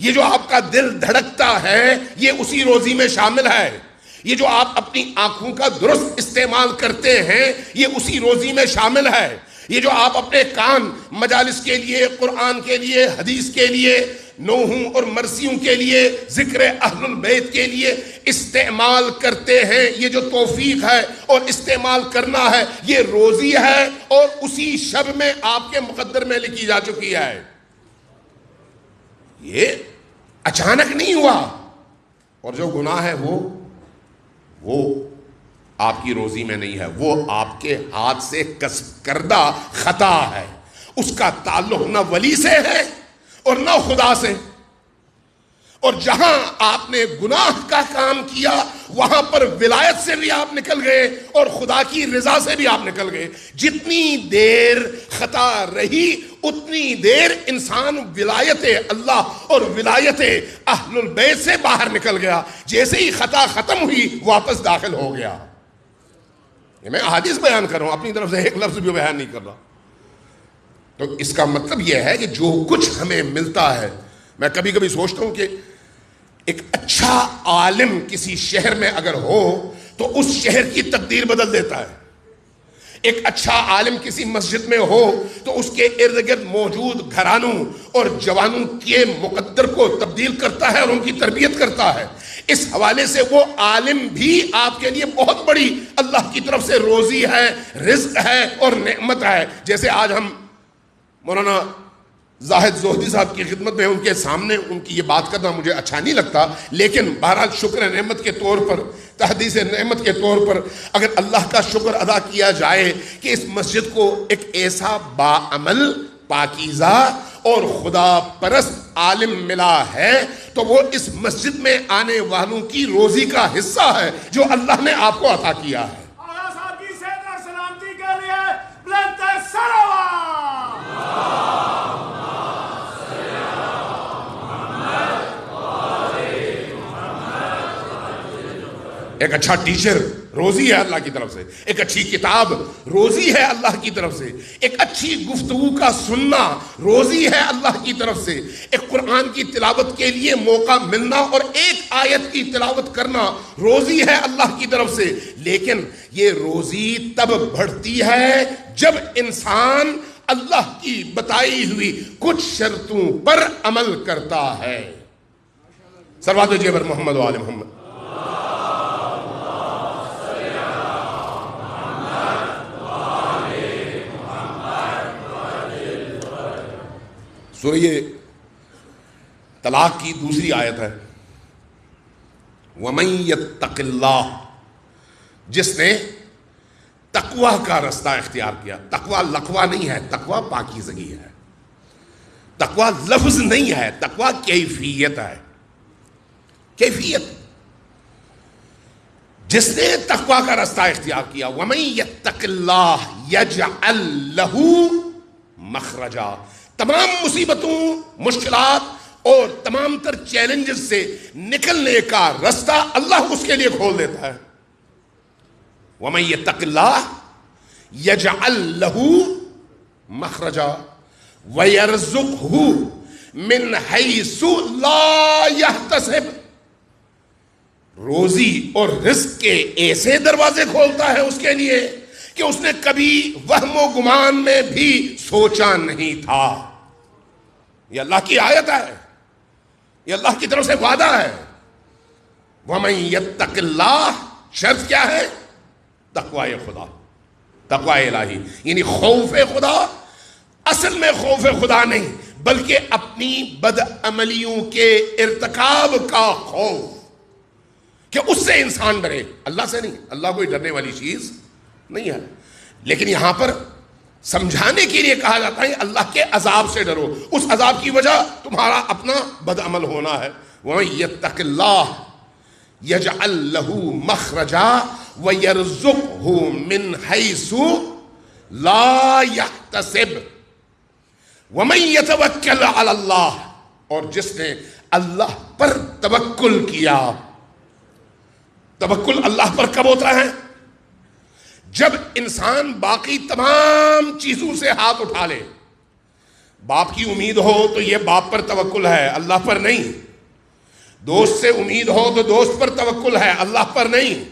Speaker 1: یہ جو آپ کا دل دھڑکتا ہے یہ اسی روزی میں شامل ہے۔ یہ جو آپ اپنی آنکھوں کا درست استعمال کرتے ہیں یہ اسی روزی میں شامل ہے۔ یہ جو آپ اپنے کان مجالس کے لیے، قرآن کے لیے، حدیث کے لیے، نوحوں اور مرثیوں کے لیے، ذکر اہل البیت کے لیے استعمال کرتے ہیں، یہ جو توفیق ہے اور استعمال کرنا ہے یہ روزی ہے، اور اسی شب میں آپ کے مقدر میں لکھی جا چکی ہے۔ یہ اچانک نہیں ہوا، اور جو گناہ ہے وہ آپ کی روزی میں نہیں ہے، وہ آپ کے ہاتھ سے کسب کردہ خطا ہے۔ اس کا تعلق نہ ولی سے ہے اور نہ خدا سے۔ اور جہاں آپ نے گناہ کا کام کیا وہاں پر ولایت سے بھی آپ نکل گئے اور خدا کی رضا سے بھی آپ نکل گئے. جتنی دیر خطا رہی اتنی دیر انسان ولایت اللہ اور ولایت اہل البیت سے باہر نکل گیا. جیسے ہی خطا ختم ہوئی واپس داخل ہو گیا. یہ میں احادیث بیان کر رہا ہوں، اپنی طرف سے ایک لفظ بھی بیان نہیں کر رہا. تو اس کا مطلب یہ ہے کہ جو کچھ ہمیں ملتا ہے، میں کبھی کبھی سوچتا ہوں کہ ایک اچھا عالم کسی شہر میں اگر ہو تو اس شہر کی تقدیر بدل دیتا ہے. ایک اچھا عالم کسی مسجد میں ہو تو اس کے ارد گرد موجود گھرانوں اور جوانوں کے مقدر کو تبدیل کرتا ہے اور ان کی تربیت کرتا ہے. اس حوالے سے وہ عالم بھی آپ کے لیے بہت بڑی اللہ کی طرف سے روزی ہے، رزق ہے اور نعمت ہے. جیسے آج ہم مولانا زاہد زہدی صاحب کی خدمت میں ان کے سامنے ان کی یہ بات کرنا مجھے اچھا نہیں لگتا، لیکن بہرحال شکر نعمت کے طور پر، تحدیث نعمت کے طور پر اگر اللہ کا شکر ادا کیا جائے کہ اس مسجد کو ایک ایسا باعمل، پاکیزہ اور خدا پرست عالم ملا ہے تو وہ اس مسجد میں آنے والوں کی روزی کا حصہ ہے جو اللہ نے آپ کو عطا کیا ہے.
Speaker 2: آقا صاحب کی صحت اور سلامتی کے لیے بلند صلوات.
Speaker 1: ایک اچھا ٹیچر روزی ہے اللہ کی طرف سے، ایک اچھی کتاب روزی ہے اللہ کی طرف سے، ایک اچھی گفتگو کا سننا روزی ہے اللہ کی طرف سے، ایک قرآن کی تلاوت کے لیے موقع ملنا اور ایک آیت کی تلاوت کرنا روزی ہے اللہ کی طرف سے. لیکن یہ روزی تب بڑھتی ہے جب انسان اللہ کی بتائی ہوئی کچھ شرطوں پر عمل کرتا ہے. صلوات و جبر محمد و آل محمد. سورہ طلاق کی دوسری آیت ہے، وَمَن يَتَّقِ اللَّهِ، جس نے تقوی کا رستہ اختیار کیا. تقوی لقوہ نہیں ہے، تقوی پاکیزگی ہے. تقوی لفظ نہیں ہے، تقوی کیفیت ہے. کیفیت. جس نے تقوی کا رستہ اختیار کیا، وَمَن يَتَّقِ اللَّهِ يَجْعَل لَّهُ مَخْرَجًا، تمام مصیبتوں، مشکلات اور تمام تر چیلنجز سے نکلنے کا رستہ اللہ اس کے لیے کھول دیتا ہے. وَمَن يَتَّقِ اللَّهَ يَجْعَل لَّهُ مَخْرَجًا وَيَرْزُقْهُ مِنْ حَيْثُ لَا يَحْتَسِبُ، روزی اور رزق کے ایسے دروازے کھولتا ہے اس کے لیے کہ اس نے کبھی وہم و گمان میں بھی سوچا نہیں تھا. یہ اللہ کی آیت ہے، یہ اللہ کی طرف سے وعدہ ہے. وَمَن يَتَّقِ اللَّهَ، شرط کیا ہے؟ تقوی خدا، تقوی الہی، یعنی خوف خدا. اصل میں خوف خدا نہیں بلکہ اپنی بدعملیوں کے ارتکاب کا خوف، کہ اس سے انسان ڈرے، اللہ سے نہیں. اللہ کوئی ڈرنے والی چیز نہیں ہے. لیکن یہاں پر سمجھانے کے لیے کہا جاتا ہے اللہ کے عذاب سے ڈرو. اس عذاب کی وجہ تمہارا اپنا بدعمل ہونا ہے. وَمَن يَتَّقِ اللَّهَ يَجْعَل لَّهُ مَخْرَجًا وَيَرْزُقْهُ مِنْ حَيْثُ لَا يَحْتَسِبُ وَمَن يَتَوَكَّلْ عَلَى اللَّهِ، اور جس نے اللہ پر توکل کیا. توکل اللہ پر کب ہوتا ہے؟ جب انسان باقی تمام چیزوں سے ہاتھ اٹھا لے. باپ کی امید ہو تو یہ باپ پر توکل ہے، اللہ پر نہیں. دوست سے امید ہو تو دوست پر توکل ہے، اللہ پر نہیں.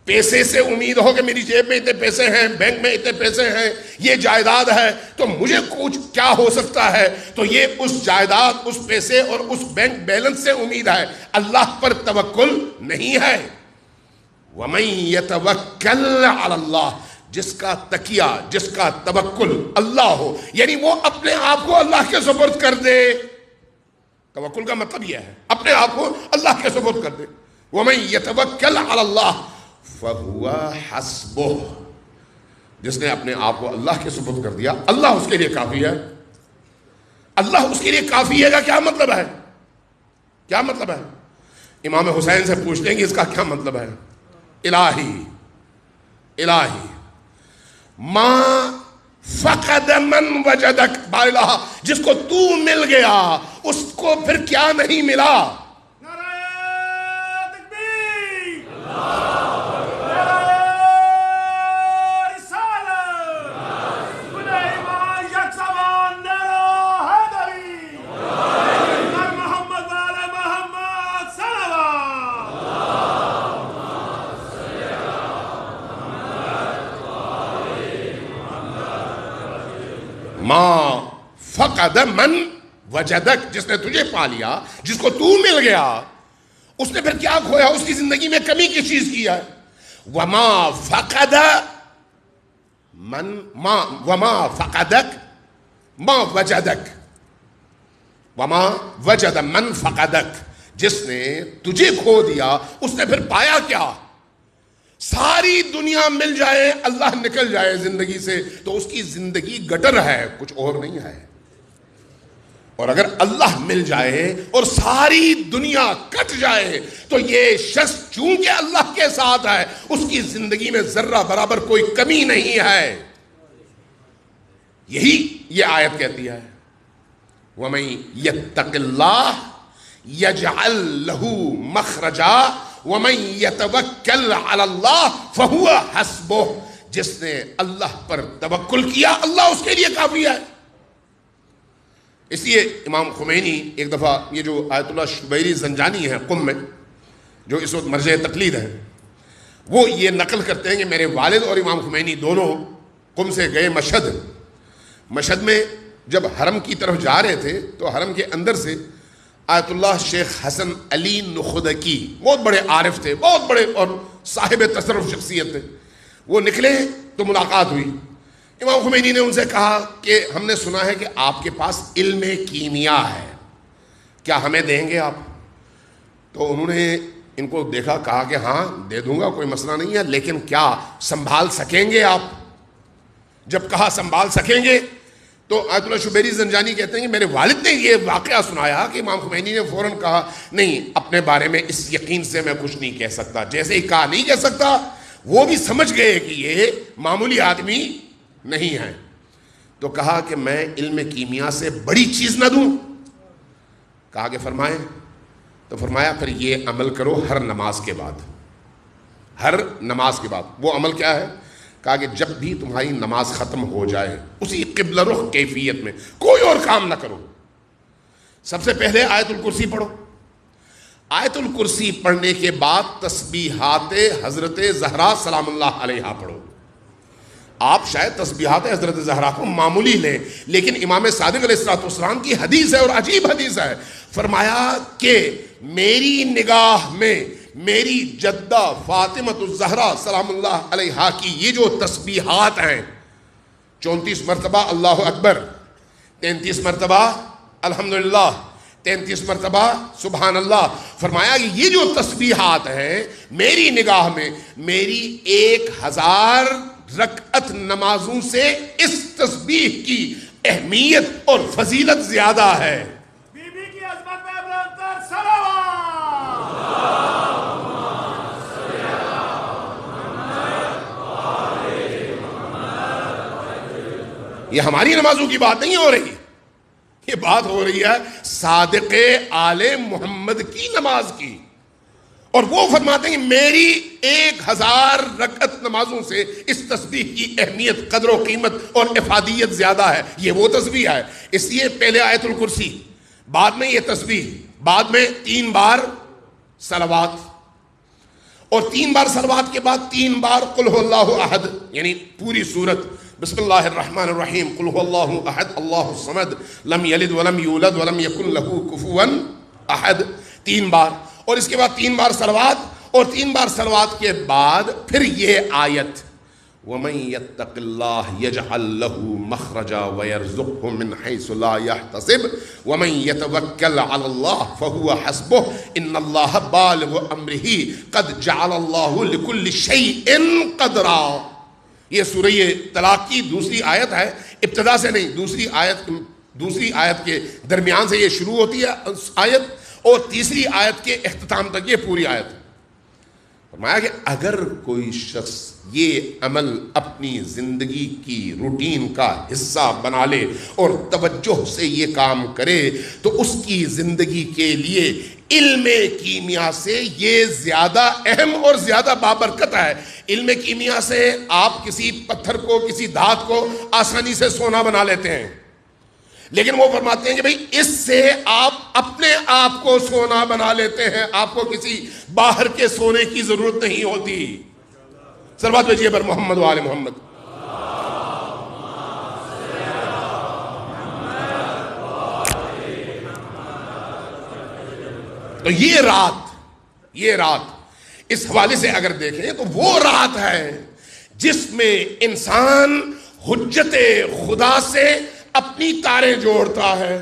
Speaker 1: پیسے سے امید ہو کہ میری جیب میں اتنے پیسے ہیں، بینک میں اتنے پیسے ہیں، یہ جائیداد ہے تو مجھے کچھ کیا ہو سکتا ہے، تو یہ اس جائیداد، اس پیسے اور اس بینک بیلنس سے امید ہے، اللہ پر توکل نہیں ہے. وَمَن يَتَوَكَّلْ عَلَى اللَّهِ، جس کا تکیہ، جس کا توکل اللہ ہو، یعنی وہ اپنے آپ کو اللہ کے سپرد کر دے. توکل کا مطلب یہ ہے اپنے آپ کو اللہ کے سپرد کر دے. وَمَن يَتَوَكَّلْ عَلَى اللَّهِ فَهُوَ حَسْبُهُ، جس نے اپنے آپ کو اللہ کے سپرد کر دیا اللہ اس کے لیے کافی ہے. اللہ اس کے لیے کافی ہے کا کیا مطلب ہے؟ کیا مطلب ہے؟ امام حسین سے پوچھ لیں گے اس کا کیا مطلب ہے. الہی الہی ما فقد من وجدک، باللہ جس کو تو مل گیا اس کو پھر کیا نہیں ملا.
Speaker 2: نعرہ تکبیر، نعرہ رسالت، بلے ایمان یکسوان، نعرہ حیدری، نعرہ محمد والے محمد صلوات.
Speaker 1: ما فقد من وجدک، جس نے تجھے پا لیا، جس کو تو مل گیا، اس نے پھر کیا کھویا؟ اس کی زندگی میں کمی کس چیز کی ہے؟ وما فقد من وما فقدک ما وجدک، وما وجد من فقدک، جس نے تجھے کھو دیا اس نے پھر پایا کیا؟ ساری دنیا مل جائے، اللہ نکل جائے زندگی سے تو اس کی زندگی گٹر ہے، کچھ اور نہیں ہے. اور اگر اللہ مل جائے اور ساری دنیا کٹ جائے تو یہ شخص چونکہ اللہ کے ساتھ ہے اس کی زندگی میں ذرہ برابر کوئی کمی نہیں ہے. یہی یہ آیت کہتی ہے وَمَن يَتَّقِ اللَّهَ يَجْعَل لَّهُ مَخْرَجًا وَمَن يَتَوَكَّلْ عَلَى اللَّهِ فَهُوَ حَسْبُهُ، جس نے اللہ پر توکل کیا اللہ اس کے لیے کافی ہے. اس لیے امام خمینی ایک دفعہ، یہ جو آیت اللہ شبیری زنجانی ہے قم میں، جو اس وقت مرجع تقلید ہے، وہ یہ نقل کرتے ہیں کہ میرے والد اور امام خمینی دونوں قم سے گئے مشہد میں. جب حرم کی طرف جا رہے تھے تو حرم کے اندر سے آیت اللہ شیخ حسن علی نخدکی، بہت بڑے عارف تھے، بہت بڑے اور صاحب تصرف شخصیت تھے، وہ نکلے تو ملاقات ہوئی. امام خمینی نے ان سے کہا کہ ہم نے سنا ہے کہ آپ کے پاس علم کیمیا ہے، کیا ہمیں دیں گے آپ؟ تو انہوں نے ان کو دیکھا، کہا کہ ہاں دے دوں گا، کوئی مسئلہ نہیں ہے، لیکن کیا سنبھال سکیں گے آپ؟ جب کہا سنبھال سکیں گے تو آیت اللہ شبیری زنجانی کہتے ہیں کہ میرے والد نے یہ واقعہ سنایا کہ امام خمینی نے فوراً کہا نہیں، اپنے بارے میں اس یقین سے میں کچھ نہیں کہہ سکتا. جیسے ہی کہا نہیں کہہ سکتا، وہ بھی سمجھ گئے کہ یہ معمولی آدمی نہیں ہے. تو کہا کہ میں علم کیمیا سے بڑی چیز نہ دوں؟ کہا کہ فرمائیں. تو فرمایا پھر یہ عمل کرو ہر نماز کے بعد، ہر نماز کے بعد. وہ عمل کیا ہے؟ کہا کہ جب بھی تمہاری نماز ختم ہو جائے اسی قبلہ رخ کیفیت میں کوئی اور کام نہ کرو، سب سے پہلے آیت الکرسی پڑھو. آیت الکرسی پڑھنے کے بعد تسبیحات حضرت زہرا سلام اللہ علیہا پڑھو. آپ شاید تسبیحات حضرت زہرا کو معمولی لیں، لیکن امام صادق علیہ السلام کی حدیث ہے اور عجیب حدیث ہے. فرمایا کہ میری نگاہ میں میری جدہ فاطمۃ الزہرا سلام اللہ علیہا کی یہ جو تسبیحات ہیں، 34 مرتبہ اللہ اکبر، 33 مرتبہ الحمدللہ، 33 مرتبہ سبحان اللہ، فرمایا کہ یہ جو تسبیحات ہیں میری نگاہ میں میری 1000 رکعت نمازوں سے اس تسبیح کی اہمیت اور فضیلت زیادہ ہے.
Speaker 2: بی بی کی عظمت میں بلند تر صلوات.
Speaker 1: یہ ہماری نمازوں کی بات نہیں ہو رہی، یہ بات ہو رہی ہے صادق آل محمد کی نماز کی. اور وہ فرماتے ہیں میری 1000 رکعت نمازوں سے اس تسبیح کی اہمیت، قدر و قیمت اور افادیت زیادہ ہے. یہ وہ تسبیح ہے. اس لیے پہلے آیت الکرسی، بعد میں یہ تسبیح، بعد میں 3 بار صلوات، اور 3 بار صلوات کے بعد 3 بار قل هو اللہ احد، یعنی پوری سورت بسم اللہ الرحمن الرحیم، قل هو اللہ احد اللہ الصمد لم یلد ولم یولد ولم یکن له کفوا احد، 3 بار. اور اس کے بعد 3 بار صلوات، اور 3 بار صلوات کے بعد پھر یہ آیت وَمَن يَتَّقِ اللَّهَ يَجْعَل لَّهُ مَخْرَجًا وَيَرْزُقْهُ مِنْ حَيْثُ لَا يَحْتَسِبُ وَمَن يَتَوَكَّلْ عَلَى اللَّهِ فَهُوَ حَسْبُهُ إِنَّ اللَّهَ بَالِغُ أَمْرِهِ قَدْ جَعَلَ اللَّهُ لِكُلِّ شَيْءٍ قَدْرًا. یہ سورہ طلاق کی دوسری آیت ہے، ابتدا سے نہیں، دوسری آیت کے درمیان سے یہ شروع ہوتی ہے آیت، اور تیسری آیت کے اختتام تک، یہ پوری آیت ہے، فرمایا کہ اگر کوئی شخص یہ عمل اپنی زندگی کی روٹین کا حصہ بنا لے اور توجہ سے یہ کام کرے تو اس کی زندگی کے لیے علم کیمیا سے یہ زیادہ اہم اور زیادہ بابرکت ہے۔ علم کیمیا سے آپ کسی پتھر کو، کسی دھات کو آسانی سے سونا بنا لیتے ہیں، لیکن وہ فرماتے ہیں کہ بھئی اس سے آپ اپنے آپ کو سونا بنا لیتے ہیں، آپ کو کسی باہر کے سونے کی ضرورت نہیں ہوتی۔ صلوات بھیجیے پر محمد و آل محمد۔ تو یہ رات اس حوالے سے اگر دیکھیں تو وہ رات ہے جس میں انسان حجت خدا سے اپنی تاریں جوڑتا ہے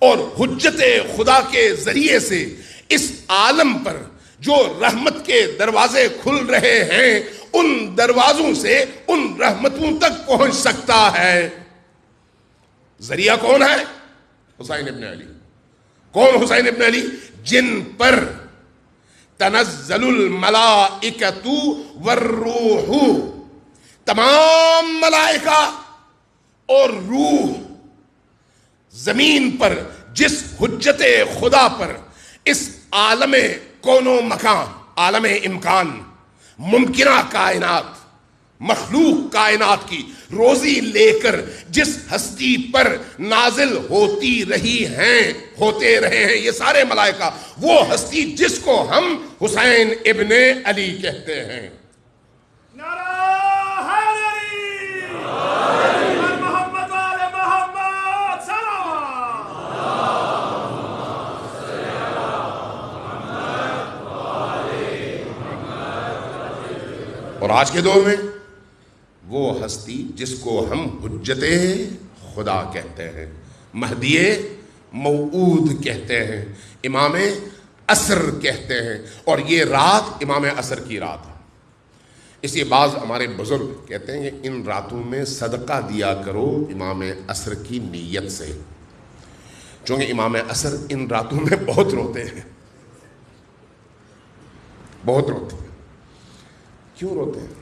Speaker 1: اور حجت خدا کے ذریعے سے اس عالم پر جو رحمت کے دروازے کھل رہے ہیں ان دروازوں سے ان رحمتوں تک پہنچ سکتا ہے۔ ذریعہ کون ہے؟ حسین ابن علی۔ کون حسین ابن علی؟ جن پر تنزل الملائکۃ والروح، تمام ملائکہ اور روح زمین پر جس حجت خدا پر اس عالم کون و مکان، عالم امکان، ممکنہ کائنات، مخلوق کائنات کی روزی لے کر جس ہستی پر نازل ہوتے رہے ہیں یہ سارے ملائکہ، وہ ہستی جس کو ہم حسین ابن علی کہتے ہیں۔
Speaker 2: نعرہ حیدری اور محمد آل محمد صلوات۔
Speaker 1: اور آج کے دور میں وہ ہستی جس کو ہم حجت خدا کہتے ہیں، مہدی موعود کہتے ہیں، امام عصر کہتے ہیں، اور یہ رات امام عصر کی رات ہے۔ اس لیے بعض ہمارے بزرگ کہتے ہیں کہ ان راتوں میں صدقہ دیا کرو امام عصر کی نیت سے، چونکہ امام عصر ان راتوں میں بہت روتے ہیں، بہت روتے ہیں۔ کیوں روتے ہیں؟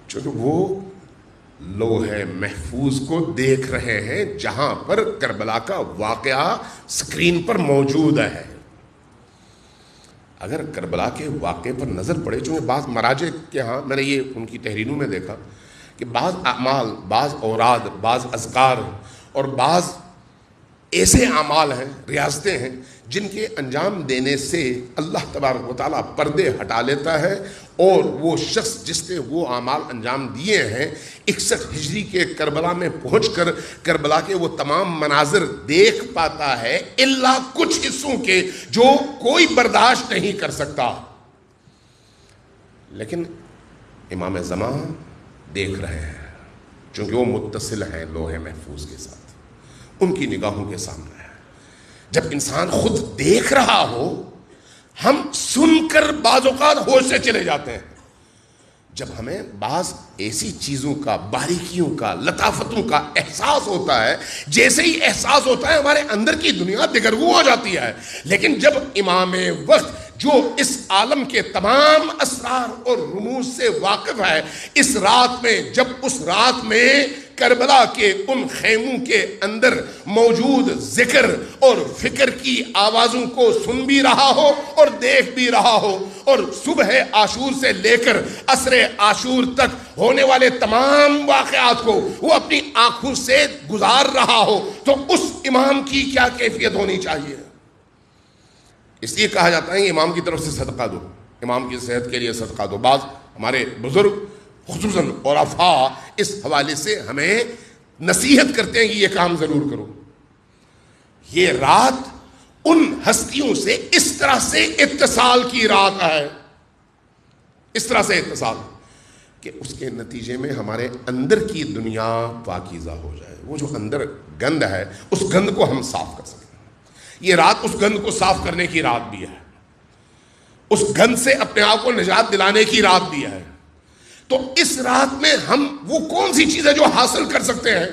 Speaker 1: چونکہ وہ لوح محفوظ کو دیکھ رہے ہیں جہاں پر کربلا کا واقعہ سکرین پر موجود ہے۔ اگر کربلا کے واقعے پر نظر پڑے، چونکہ بعض مراجع کے ہاں میں نے یہ ان کی تحریروں میں دیکھا کہ بعض اعمال، بعض اوراد، بعض اذکار اور بعض ایسے اعمال ہیں، ریاضتیں ہیں جن کے انجام دینے سے اللہ تبارک و تعالیٰ پردے ہٹا لیتا ہے، اور وہ شخص جس نے وہ اعمال انجام دیے ہیں 61 ہجری کے کربلا میں پہنچ کر کربلا کے وہ تمام مناظر دیکھ پاتا ہے، الا کچھ حصوں کے جو کوئی برداشت نہیں کر سکتا۔ لیکن امام زمان دیکھ رہے ہیں، چونکہ وہ متصل ہیں لوح محفوظ کے ساتھ، ان کی نگاہوں کے سامنے ہے۔ جب انسان خود دیکھ رہا ہو، ہم سن کر بعض اوقات ہوش سے چلے جاتے ہیں۔ جب ہمیں بعض ایسی چیزوں کا، باریکیوں کا، لطافتوں کا احساس ہوتا ہے، جیسے ہی احساس ہوتا ہے ہمارے اندر کی دنیا دگرگوں ہو جاتی ہے۔ لیکن جب امام وقت جو اس عالم کے تمام اسرار اور رموز سے واقف ہے، اس رات میں، جب اس رات میں کربلا کے ان خیموں کے اندر موجود ذکر اور فکر کی آوازوں کو سن بھی رہا ہو اور دیکھ بھی رہا ہو، اور صبح عاشور سے لے کر عصر عاشور تک ہونے والے تمام واقعات کو وہ اپنی آنکھوں سے گزار رہا ہو، تو اس امام کی کیا کیفیت ہونی چاہیے؟ اس لیے کہا جاتا ہے کہ امام کی طرف سے صدقہ دو، امام کی صحت کے لیے صدقہ دو۔ بعض ہمارے بزرگ خصوصاً عرفاء اس حوالے سے ہمیں نصیحت کرتے ہیں کہ یہ کام ضرور کرو۔ یہ رات ان ہستیوں سے اس طرح سے اتصال کی رات ہے، اس طرح سے اتصال کہ اس کے نتیجے میں ہمارے اندر کی دنیا پاکیزہ ہو جائے، وہ جو اندر گند ہے اس گند کو ہم صاف کر سکیں۔ یہ رات اس گند کو صاف کرنے کی رات بھی ہے، اس گند سے اپنے آپ کو نجات دلانے کی رات بھی ہے۔ تو اس رات میں ہم وہ کون سی چیز ہے جو حاصل کر سکتے ہیں؟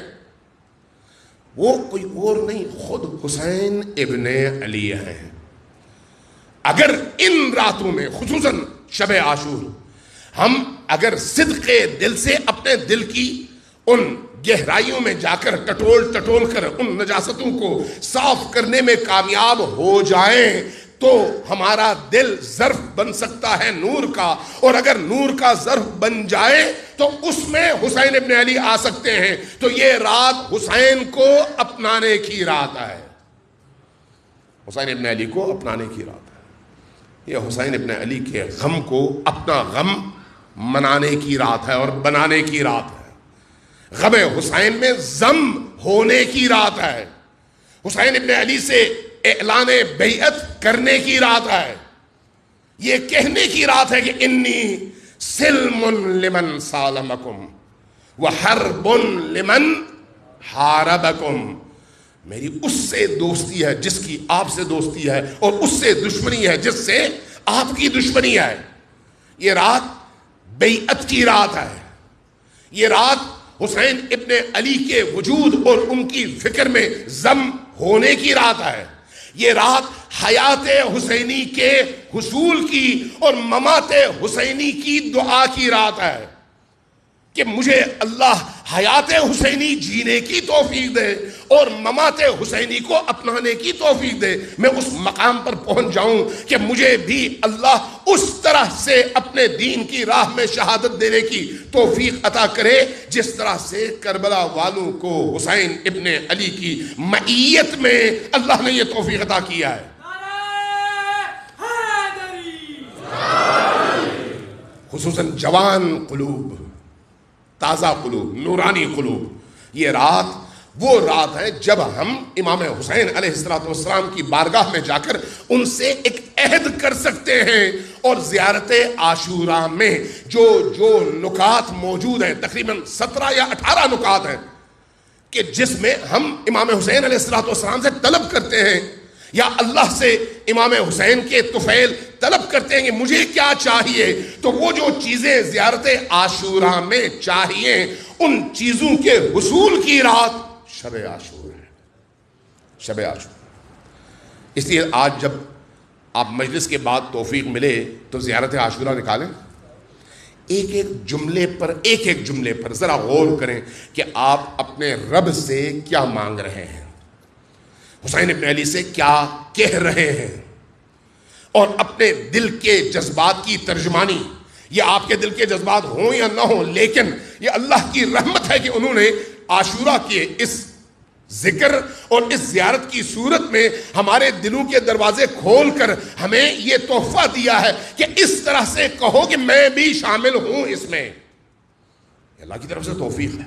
Speaker 1: وہ کوئی اور نہیں خود حسین ابن علی ہیں. اگر ان راتوں میں خصوصاً شب عاشور ہم اگر صدق دل سے اپنے دل کی ان گہرائیوں میں جا کر ٹٹول کر ان نجاستوں کو صاف کرنے میں کامیاب ہو جائیں تو ہمارا دل ظرف بن سکتا ہے نور کا, اور اگر نور کا ظرف بن جائے تو اس میں حسین ابن علی آ سکتے ہیں. تو یہ رات حسین کو اپنانے کی رات ہے, حسین ابن علی کو اپنانے کی رات ہے. یہ حسین ابن علی کے غم کو اپنا غم منانے کی رات ہے اور بنانے کی رات ہے. غم حسین میں ضم ہونے کی رات ہے. حسین ابن علی سے اعلان بیعت کرنے کی رات ہے. یہ کہنے کی رات ہے کہ انی سلم لمن سالمکم وحرب لمن حاربکم. میری اس سے دوستی ہے جس کی آپ سے دوستی ہے, اور اس سے دشمنی ہے جس سے آپ کی دشمنی ہے. یہ رات بیعت کی رات ہے. یہ رات حسین ابن علی کے وجود اور ان کی فکر میں ضم ہونے کی رات ہے. یہ رات حیات حسینی کے حصول کی اور ممات حسینی کی دعا کی رات ہے کہ مجھے اللہ حیات حسینی جینے کی توفیق دے اور ممات حسینی کو اپنانے کی توفیق دے. میں اس مقام پر پہنچ جاؤں کہ مجھے بھی اللہ اس طرح سے اپنے دین کی راہ میں شہادت دینے کی توفیق عطا کرے جس طرح سے کربلا والوں کو حسین ابن علی کی معیت میں اللہ نے یہ توفیق عطا کیا ہے. خصوصاً جوان قلوب, تازہ قلوب, نورانی قلوب. یہ رات وہ رات ہے جب ہم امام حسین علیہ السلام کی بارگاہ میں جا کر ان سے ایک عہد کر سکتے ہیں, اور زیارت عاشوراء میں جو نکات موجود ہیں, تقریباً 17 یا 18 نکات ہیں کہ جس میں ہم امام حسین علیہ السلام سے طلب کرتے ہیں یا اللہ سے امام حسین کے طفیل طلب کرتے ہیں کہ مجھے کیا چاہیے. تو وہ جو چیزیں زیارت عاشوراء میں چاہیے ان چیزوں کے حصول کی رات شب عاشور ہے. شب عاشور. اس لیے آج جب آپ مجلس کے بعد توفیق ملے تو زیارت عاشوراء نکالیں, ایک ایک جملے پر ذرا غور کریں کہ آپ اپنے رب سے کیا مانگ رہے ہیں, حسین ابن علی سے کیا کہہ رہے ہیں, اور اپنے دل کے جذبات کی ترجمانی. یہ آپ کے دل کے جذبات ہوں یا نہ ہوں, لیکن یہ اللہ کی رحمت ہے کہ انہوں نے عاشوراء کے اس ذکر اور اس زیارت کی صورت میں ہمارے دلوں کے دروازے کھول کر ہمیں یہ تحفہ دیا ہے کہ اس طرح سے کہو کہ میں بھی شامل ہوں اس میں. اللہ کی طرف سے توفیق ہے.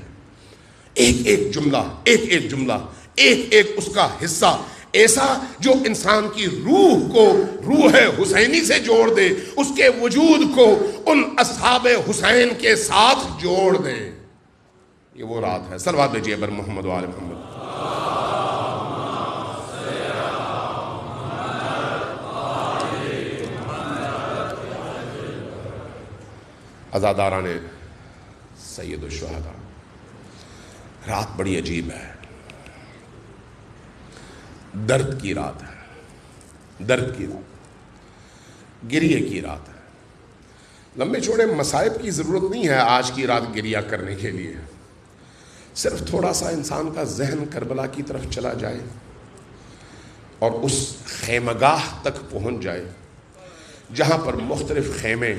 Speaker 1: ایک ایک جملہ ایک اس کا حصہ ایسا جو انسان کی روح کو روح حسینی سے جوڑ دے, اس کے وجود کو ان اصحاب حسین کے ساتھ جوڑ دے. یہ وہ رات ہے. صلوات بھیجیے بر محمد و آل محمد. عزاداران سید الشہداء, رات بڑی عجیب ہے. درد کی رات ہے, گریے کی رات ہے. لمبے چوڑے مصائب کی ضرورت نہیں ہے آج کی رات گریہ کرنے کے لیے. صرف تھوڑا سا انسان کا ذہن کربلا کی طرف چلا جائے اور اس خیمگاہ تک پہنچ جائے جہاں پر مختلف خیمے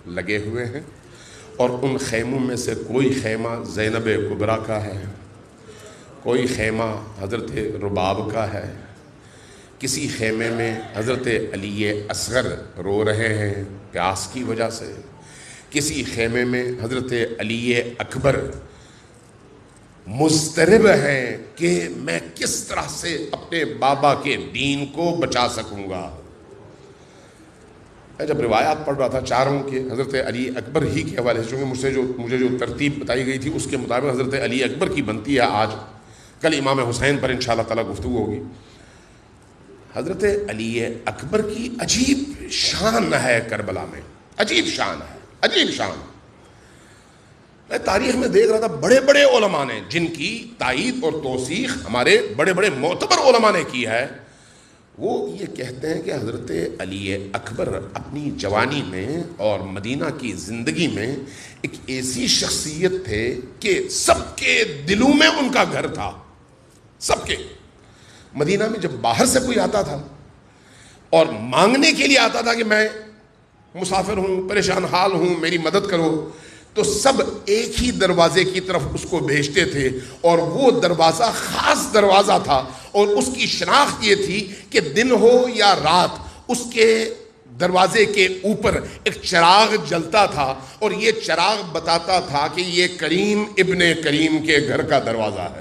Speaker 1: لگے ہوئے ہیں, اور ان خیموں میں سے کوئی خیمہ زینب کبریٰ کا ہے, کوئی خیمہ حضرت رباب کا ہے, کسی خیمے میں حضرت علی اصغر رو رہے ہیں پیاس کی وجہ سے, کسی خیمے میں حضرت علی اکبر مضطرب ہیں کہ میں کس طرح سے اپنے بابا کے دین کو بچا سکوں گا. میں جب روایات پڑھ رہا تھا چاروں کے حضرت علی اکبر ہی کے حوالے سے, چونکہ مجھے جو ترتیب بتائی گئی تھی اس کے مطابق حضرت علی اکبر کی بنتی ہے. آج کل امام حسین پر انشاءاللہ تعالی گفتگو ہوگی. حضرت علی اکبر کی عجیب شان ہے کربلا میں, عجیب شان ہے. میں تاریخ میں دیکھ رہا تھا بڑے بڑے علماء نے جن کی تائید اور توثیق ہمارے بڑے بڑے معتبر علماء نے کی ہے، وہ یہ کہتے ہیں کہ حضرت علی اکبر اپنی جوانی میں اور مدینہ کی زندگی میں ایک ایسی شخصیت تھے کہ سب کے دلوں میں ان کا گھر تھا. سب کے. مدینہ میں جب باہر سے کوئی آتا تھا اور مانگنے کے لیے آتا تھا کہ میں مسافر ہوں، پریشان حال ہوں، میری مدد کرو، تو سب ایک ہی دروازے کی طرف اس کو بھیجتے تھے، اور وہ دروازہ خاص دروازہ تھا، اور اس کی شناخت یہ تھی کہ دن ہو یا رات اس کے دروازے کے اوپر ایک چراغ جلتا تھا، اور یہ چراغ بتاتا تھا کہ یہ کریم ابن کریم کے گھر کا دروازہ ہے.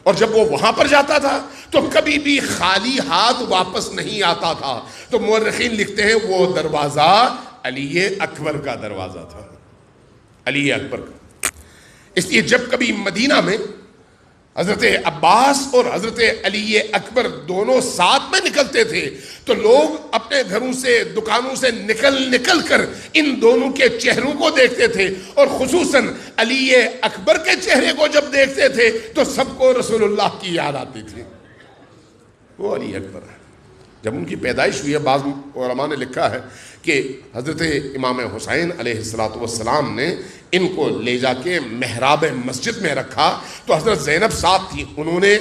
Speaker 1: اور جب وہ وہاں پر جاتا تھا تو کبھی بھی خالی ہاتھ واپس نہیں آتا تھا. تو مورخین لکھتے ہیں وہ دروازہ علی اکبر کا دروازہ تھا، علی اکبر کا. اس لیے جب کبھی مدینہ میں حضرت عباس اور حضرت علی اکبر دونوں ساتھ میں نکلتے تھے تو لوگ اپنے گھروں سے، دکانوں سے نکل کر ان دونوں کے چہروں کو دیکھتے تھے، اور خصوصاً علی اکبر کے چہرے کو جب دیکھتے تھے تو سب کو رسول اللہ کی یاد آتی تھی. وہ علی اکبر ہے. جب ان کی پیدائش ہوئی ہے، بعض علماء نے لکھا ہے کہ حضرت امام حسین علیہ السلام نے ان کو لے جا کے محراب مسجد میں رکھا، تو حضرت زینب ساتھ تھی. انہوں نے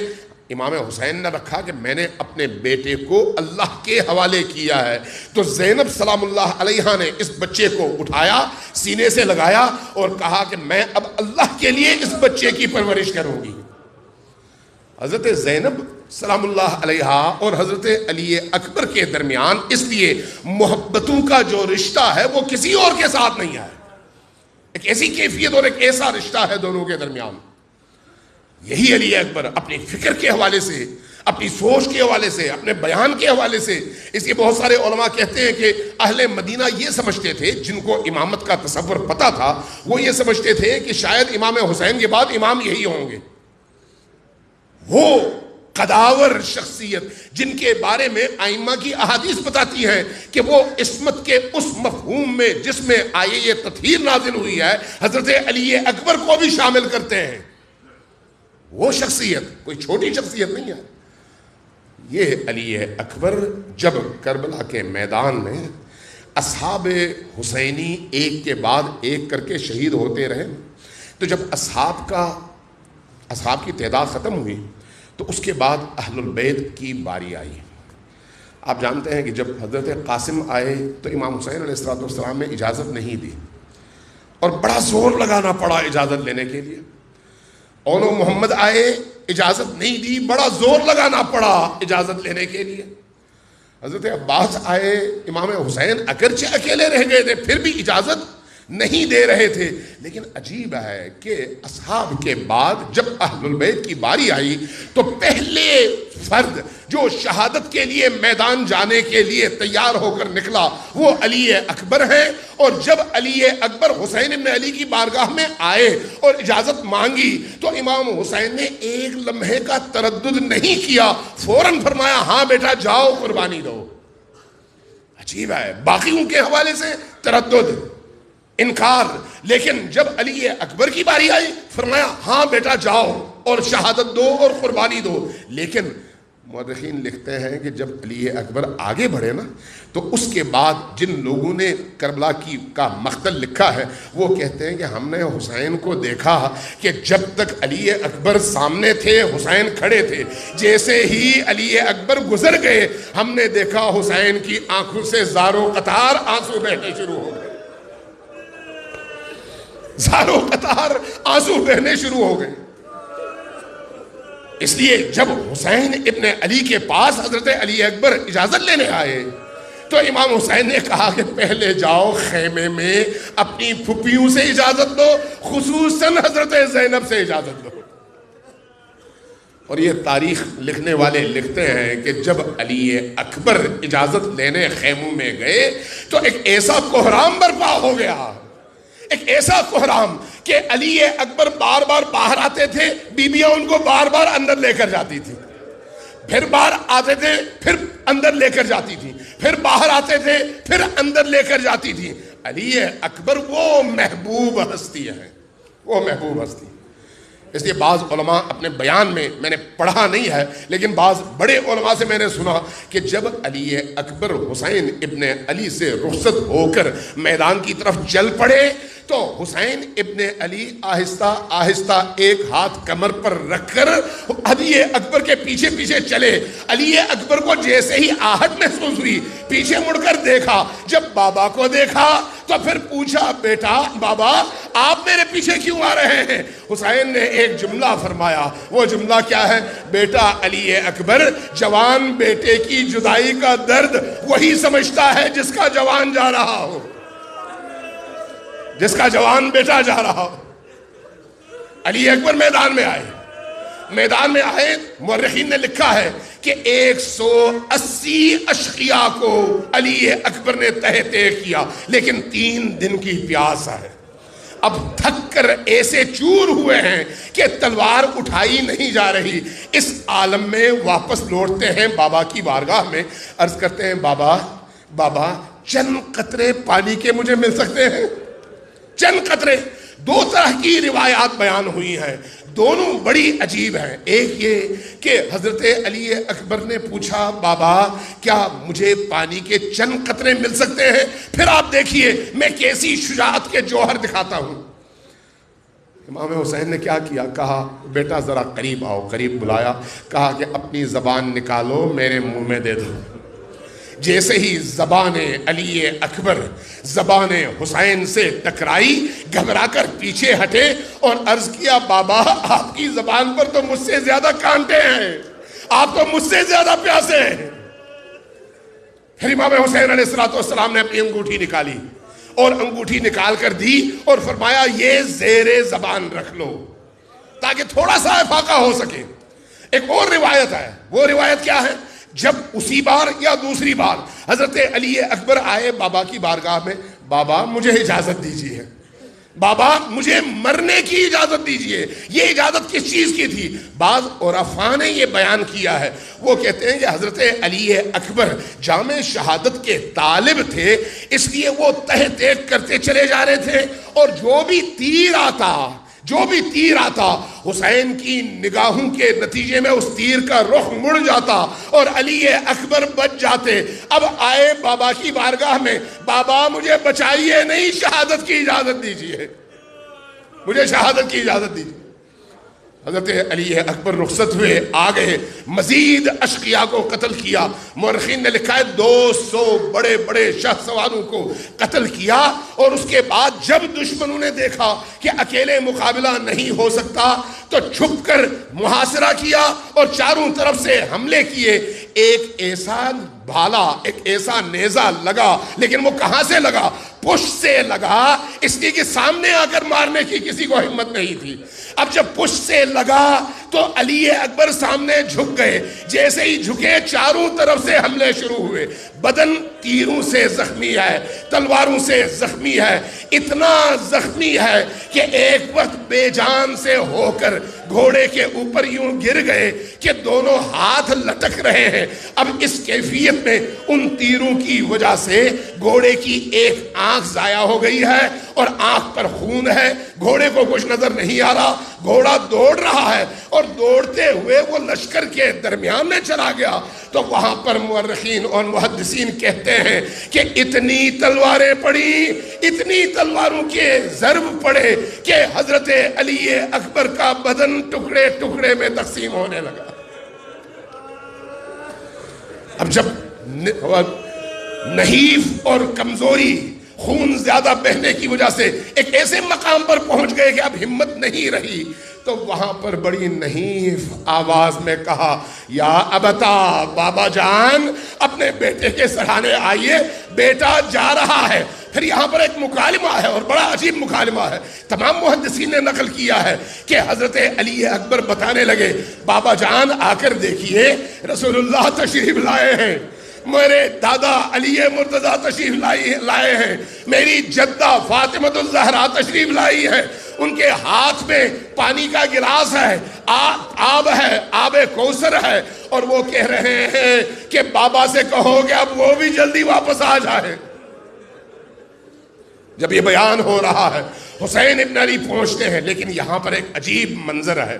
Speaker 1: امام حسین نے رکھا کہ میں نے اپنے بیٹے کو اللہ کے حوالے کیا ہے. تو زینب سلام اللہ علیہا نے اس بچے کو اٹھایا، سینے سے لگایا اور کہا کہ میں اب اللہ کے لیے اس بچے کی پرورش کروں گی. حضرت زینب سلام اللہ علیہا اور حضرت علی اکبر کے درمیان اس لیے محبتوں کا جو رشتہ ہے وہ کسی اور کے ساتھ نہیں ہے. ایک ایسی کیفیت اور ایک ایسا رشتہ ہے دونوں کے درمیان. یہی علی اکبر اپنی فکر کے حوالے سے، اپنی سوچ کے حوالے سے، اپنے بیان کے حوالے سے، اس لیے بہت سارے علماء کہتے ہیں کہ اہل مدینہ یہ سمجھتے تھے، جن کو امامت کا تصور پتا تھا، وہ یہ سمجھتے تھے کہ شاید امام حسین کے بعد امام یہی ہوں گے. وہ قداور شخصیت جن کے بارے میں ائمہ کی احادیث بتاتی ہیں کہ وہ عصمت کے اس مفہوم میں جس میں آیے یہ تطہیر نازل ہوئی ہے حضرت علی اکبر کو بھی شامل کرتے ہیں. وہ شخصیت کوئی چھوٹی شخصیت نہیں ہے. یہ علی اکبر جب کربلا کے میدان میں اصحاب حسینی ایک کے بعد ایک کر کے شہید ہوتے رہے، تو جب اصحاب کی تعداد ختم ہوئی تو اس کے بعد اہل البیت کی باری آئی. آپ جانتے ہیں کہ جب حضرت قاسم آئے تو امام حسین علیہ السلام نے اجازت نہیں دی، اور بڑا زور لگانا پڑا اجازت لینے کے لیے. اونو محمد آئے، اجازت نہیں دی، بڑا زور لگانا پڑا اجازت لینے کے لیے. حضرت عباس آئے، امام حسین اگرچہ اکیلے رہ گئے تھے پھر بھی اجازت نہیں دے رہے تھے. لیکن عجیب ہے کہ اصحاب کے بعد جب اہل البیت کی باری آئی تو پہلے فرد جو شہادت کے لیے میدان جانے کے لیے تیار ہو کر نکلا وہ علی اکبر ہے. اور جب علی اکبر حسین ابن علی کی بارگاہ میں آئے اور اجازت مانگی تو امام حسین نے ایک لمحے کا تردد نہیں کیا، فوراً فرمایا ہاں بیٹا جاؤ قربانی دو. عجیب ہے، باقیوں کے حوالے سے تردد، انکار، لیکن جب علی اکبر کی باری آئی فرمایا ہاں بیٹا جاؤ اور شہادت دو اور قربانی دو. لیکن مورخین لکھتے ہیں کہ جب علی اکبر آگے بڑھے نا تو اس کے بعد جن لوگوں نے کربلا کا مقتل لکھا ہے وہ کہتے ہیں کہ ہم نے حسین کو دیکھا کہ جب تک علی اکبر سامنے تھے حسین کھڑے تھے، جیسے ہی علی اکبر گزر گئے ہم نے دیکھا حسین کی آنکھوں سے زاروں قطار آنسو بہنے شروع ہو گئے. زاروں قطار آنسو بہنے شروع ہو گئے. اس لیے جب حسین ابن علی کے پاس حضرت علی اکبر اجازت لینے آئے تو امام حسین نے کہا کہ پہلے جاؤ خیمے میں اپنی پھپھیوں سے اجازت دو، خصوصاً حضرت زینب سے اجازت دو. اور یہ تاریخ لکھنے والے لکھتے ہیں کہ جب علی اکبر اجازت لینے خیموں میں گئے تو ایک ایسا کوہرام برپا ہو گیا، ایک ایسا کوہرام کہ علی اکبر بار بار باہر آتے تھے، بیویاں ان کو بار بار اندر لے کر جاتی تھی، پھر باہر آتے تھے پھر اندر لے کر جاتی تھی، پھر باہر آتے تھے پھر اندر لے کر جاتی تھی. علی اکبر وہ محبوب ہستی ہے،
Speaker 3: وہ محبوب ہستی. اس لیے بعض علماء اپنے بیان میں نے پڑھا نہیں ہے لیکن بعض بڑے علماء سے میں نے سنا کہ جب علی اکبر حسین ابن علی سے رخصت ہو کر میدان کی طرف چل پڑے تو حسین ابن علی آہستہ آہستہ ایک ہاتھ کمر پر رکھ کر علی اکبر کے پیچھے پیچھے چلے. علی اکبر کو جیسے ہی آہٹ محسوس ہوئی پیچھے مڑ کر دیکھا. جب بابا کو دیکھا تو پھر پوچھا بیٹا بابا آپ میرے پیچھے کیوں آ رہے ہیں؟ حسین نے ایک جملہ فرمایا. وہ جملہ کیا ہے؟ بیٹا علی اکبر جوان بیٹے کی جدائی کا درد وہی سمجھتا ہے جس کا جوان جا رہا ہو، جس کا جوان بیٹا جا رہا ہو. علی اکبر میدان میں آئے. مورخین نے لکھا ہے کہ 180 اشقیاء کو علی اکبر نے تہتے کیا لیکن 3 دن کی پیاس ہے. اب تھک کر ایسے چور ہوئے ہیں کہ تلوار اٹھائی نہیں جا رہی. اس عالم میں واپس لوٹتے ہیں بابا کی بارگاہ میں، عرض کرتے ہیں بابا چند قطرے پانی کے مجھے مل سکتے ہیں؟ چند قطرے. 2 طرح کی روایات بیان ہوئی ہیں، دونوں بڑی عجیب ہیں. ایک یہ کہ حضرت علی اکبر نے پوچھا بابا کیا مجھے پانی کے چند قطرے مل سکتے ہیں؟ پھر آپ دیکھیے میں کیسی شجاعت کے جوہر دکھاتا ہوں. امام حسین نے کیا کیا؟ کہا بیٹا ذرا قریب آؤ. قریب بلایا، کہا کہ اپنی زبان نکالو میرے منہ میں دے دو. جیسے ہی زبان علی اکبر زبان حسین سے ٹکرائی گھبرا کر پیچھے ہٹے اور عرض کیا بابا آپ کی زبان پر تو مجھ سے زیادہ کانٹے ہیں، آپ تو مجھ سے زیادہ پیاسے ہیں. پھر امام حسین علیہ السلام نے اپنی انگوٹھی نکالی اور انگوٹھی نکال کر دی اور فرمایا یہ زیر زبان رکھ لو تاکہ تھوڑا سا افاقہ ہو سکے. ایک اور روایت ہے، وہ روایت کیا ہے؟ جب اسی بار یا دوسری بار حضرت علی اکبر آئے بابا کی بارگاہ میں، بابا مجھے اجازت دیجیے، بابا مجھے مرنے کی اجازت دیجیے. یہ اجازت کس چیز کی تھی؟ بعض عرفاء نے یہ بیان کیا ہے. وہ کہتے ہیں کہ حضرت علی اکبر جام شہادت کے طالب تھے، اس لیے وہ تہ تیگ کرتے چلے جا رہے تھے اور جو بھی تیر آتا حسین کی نگاہوں کے نتیجے میں اس تیر کا رخ مڑ جاتا اور علی اکبر بچ جاتے. اب آئے بابا کی بارگاہ میں، بابا مجھے بچائیے نہیں، شہادت کی اجازت دیجیے، مجھے شہادت کی اجازت دیجیے. حضرت علی اکبر رخصت ہوئے، آ گئے، مزید اشقیاء کو قتل کیا. مورخین نے لکھا ہے 200 بڑے بڑے شہسواروں کو قتل کیا. اور اس کے بعد جب دشمنوں نے دیکھا کہ اکیلے مقابلہ نہیں ہو سکتا تو چھپ کر محاصرہ کیا اور چاروں طرف سے حملے کیے. ایک ایسا بھالا، ایک ایسا نیزہ لگا، لیکن وہ کہاں سے لگا؟ پشت سے لگا، اس لیے کہ سامنے آ کر مارنے کی کسی کو ہمت نہیں تھی. اب جب پشت سے لگا تو علی اکبر سامنے جھک گئے. جیسے ہی جھکے چاروں طرف سے حملے شروع ہوئے. بدن تیروں سے زخمی ہے، تلواروں سے زخمی ہے، اتنا زخمی ہے کہ ایک وقت بے جان سے ہو کر گھوڑے کے اوپر یوں گر گئے کہ دونوں ہاتھ لٹک رہے ہیں. اب اس کیفیت میں ان تیروں کی وجہ سے گھوڑے کی ایک آنکھ ضائع ہو گئی ہے اور آنکھ پر خون ہے. گھوڑے کو کچھ نظر نہیں آ رہا، گھوڑا دوڑ رہا ہے اور دوڑتے ہوئے وہ لشکر کے درمیان میں چلا گیا. تو وہاں پر مورخین اور محدثین کہتے ہیں کہ اتنی تلواریں پڑی، اتنی تلواروں کے ضرب پڑے کہ حضرت علی اکبر کا بدن ٹکڑے ٹکڑے میں تقسیم ہونے لگا. اب جب نحیف اور کمزوری، خون زیادہ بہنے کی وجہ سے ایک ایسے مقام پر پہنچ گئے کہ اب ہمت نہیں رہی، تو وہاں پر بڑی نحیف آواز میں کہا یا ابتا، بابا جان اپنے بیٹے کے سرانے آئیے، بیٹا جا رہا ہے. پھر یہاں پر ایک مکالمہ ہے اور بڑا عجیب مکالمہ ہے. تمام محدثین نے نقل کیا ہے کہ حضرت علی اکبر بتانے لگے بابا جان آ کر دیکھیے رسول اللہ تشریف لائے ہیں، میرے دادا علی مرتضیٰ تشریف لائے ہیں، میری جدہ فاطمہ الزہرا تشریف لائی ہے، ان کے ہاتھ میں پانی کا گلاس ہے، آب ہے، آب کوثر ہے، اور وہ کہہ رہے ہیں کہ بابا سے کہو کہ اب وہ بھی جلدی واپس آ جائے. جب یہ بیان ہو رہا ہے حسین ابن علی پہنچتے ہیں، لیکن یہاں پر ایک عجیب منظر ہے۔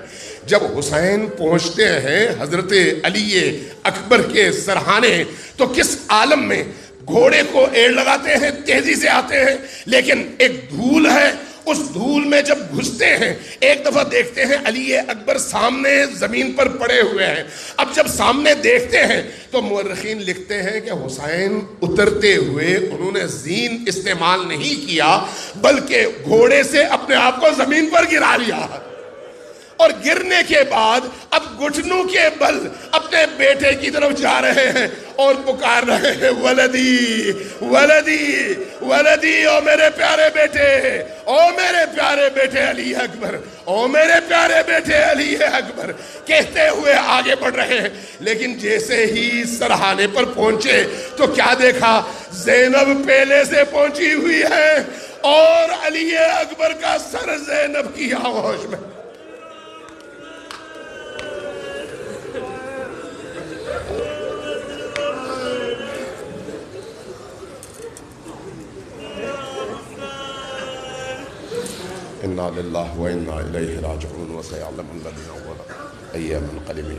Speaker 3: جب حسین پہنچتے ہیں حضرت علی اکبر کے سرہانے، تو کس عالم میں گھوڑے کو ایڑ لگاتے ہیں، تیزی سے آتے ہیں، لیکن ایک دھول ہے، اس دھول میں جب گھستے ہیں ایک دفعہ دیکھتے ہیں علی اکبر سامنے زمین پر پڑے ہوئے ہیں۔ اب جب سامنے دیکھتے ہیں تو مورخین لکھتے ہیں کہ حسین اترتے ہوئے انہوں نے زین استعمال نہیں کیا، بلکہ گھوڑے سے اپنے آپ کو زمین پر گرا لیا، اور گرنے کے بعد اب گھٹنوں کے بل اپنے بیٹے کی طرف جا رہے ہیں اور پکار رہے ہیں، ولدی ولدی ولدی، او میرے پیارے بیٹے، او میرے پیارے بیٹے علی اکبر، او میرے پیارے بیٹے علی اکبر، کہتے ہوئے آگے بڑھ رہے ہیں۔ لیکن جیسے ہی سرہانے پر پہنچے تو کیا دیکھا؟ زینب پہلے سے پہنچی ہوئی ہے اور علی اکبر کا سر زینب کی آغوش میں۔ انا للہ و انا الیہ راجعون وسیعلم الذین ظلموا ای منقلب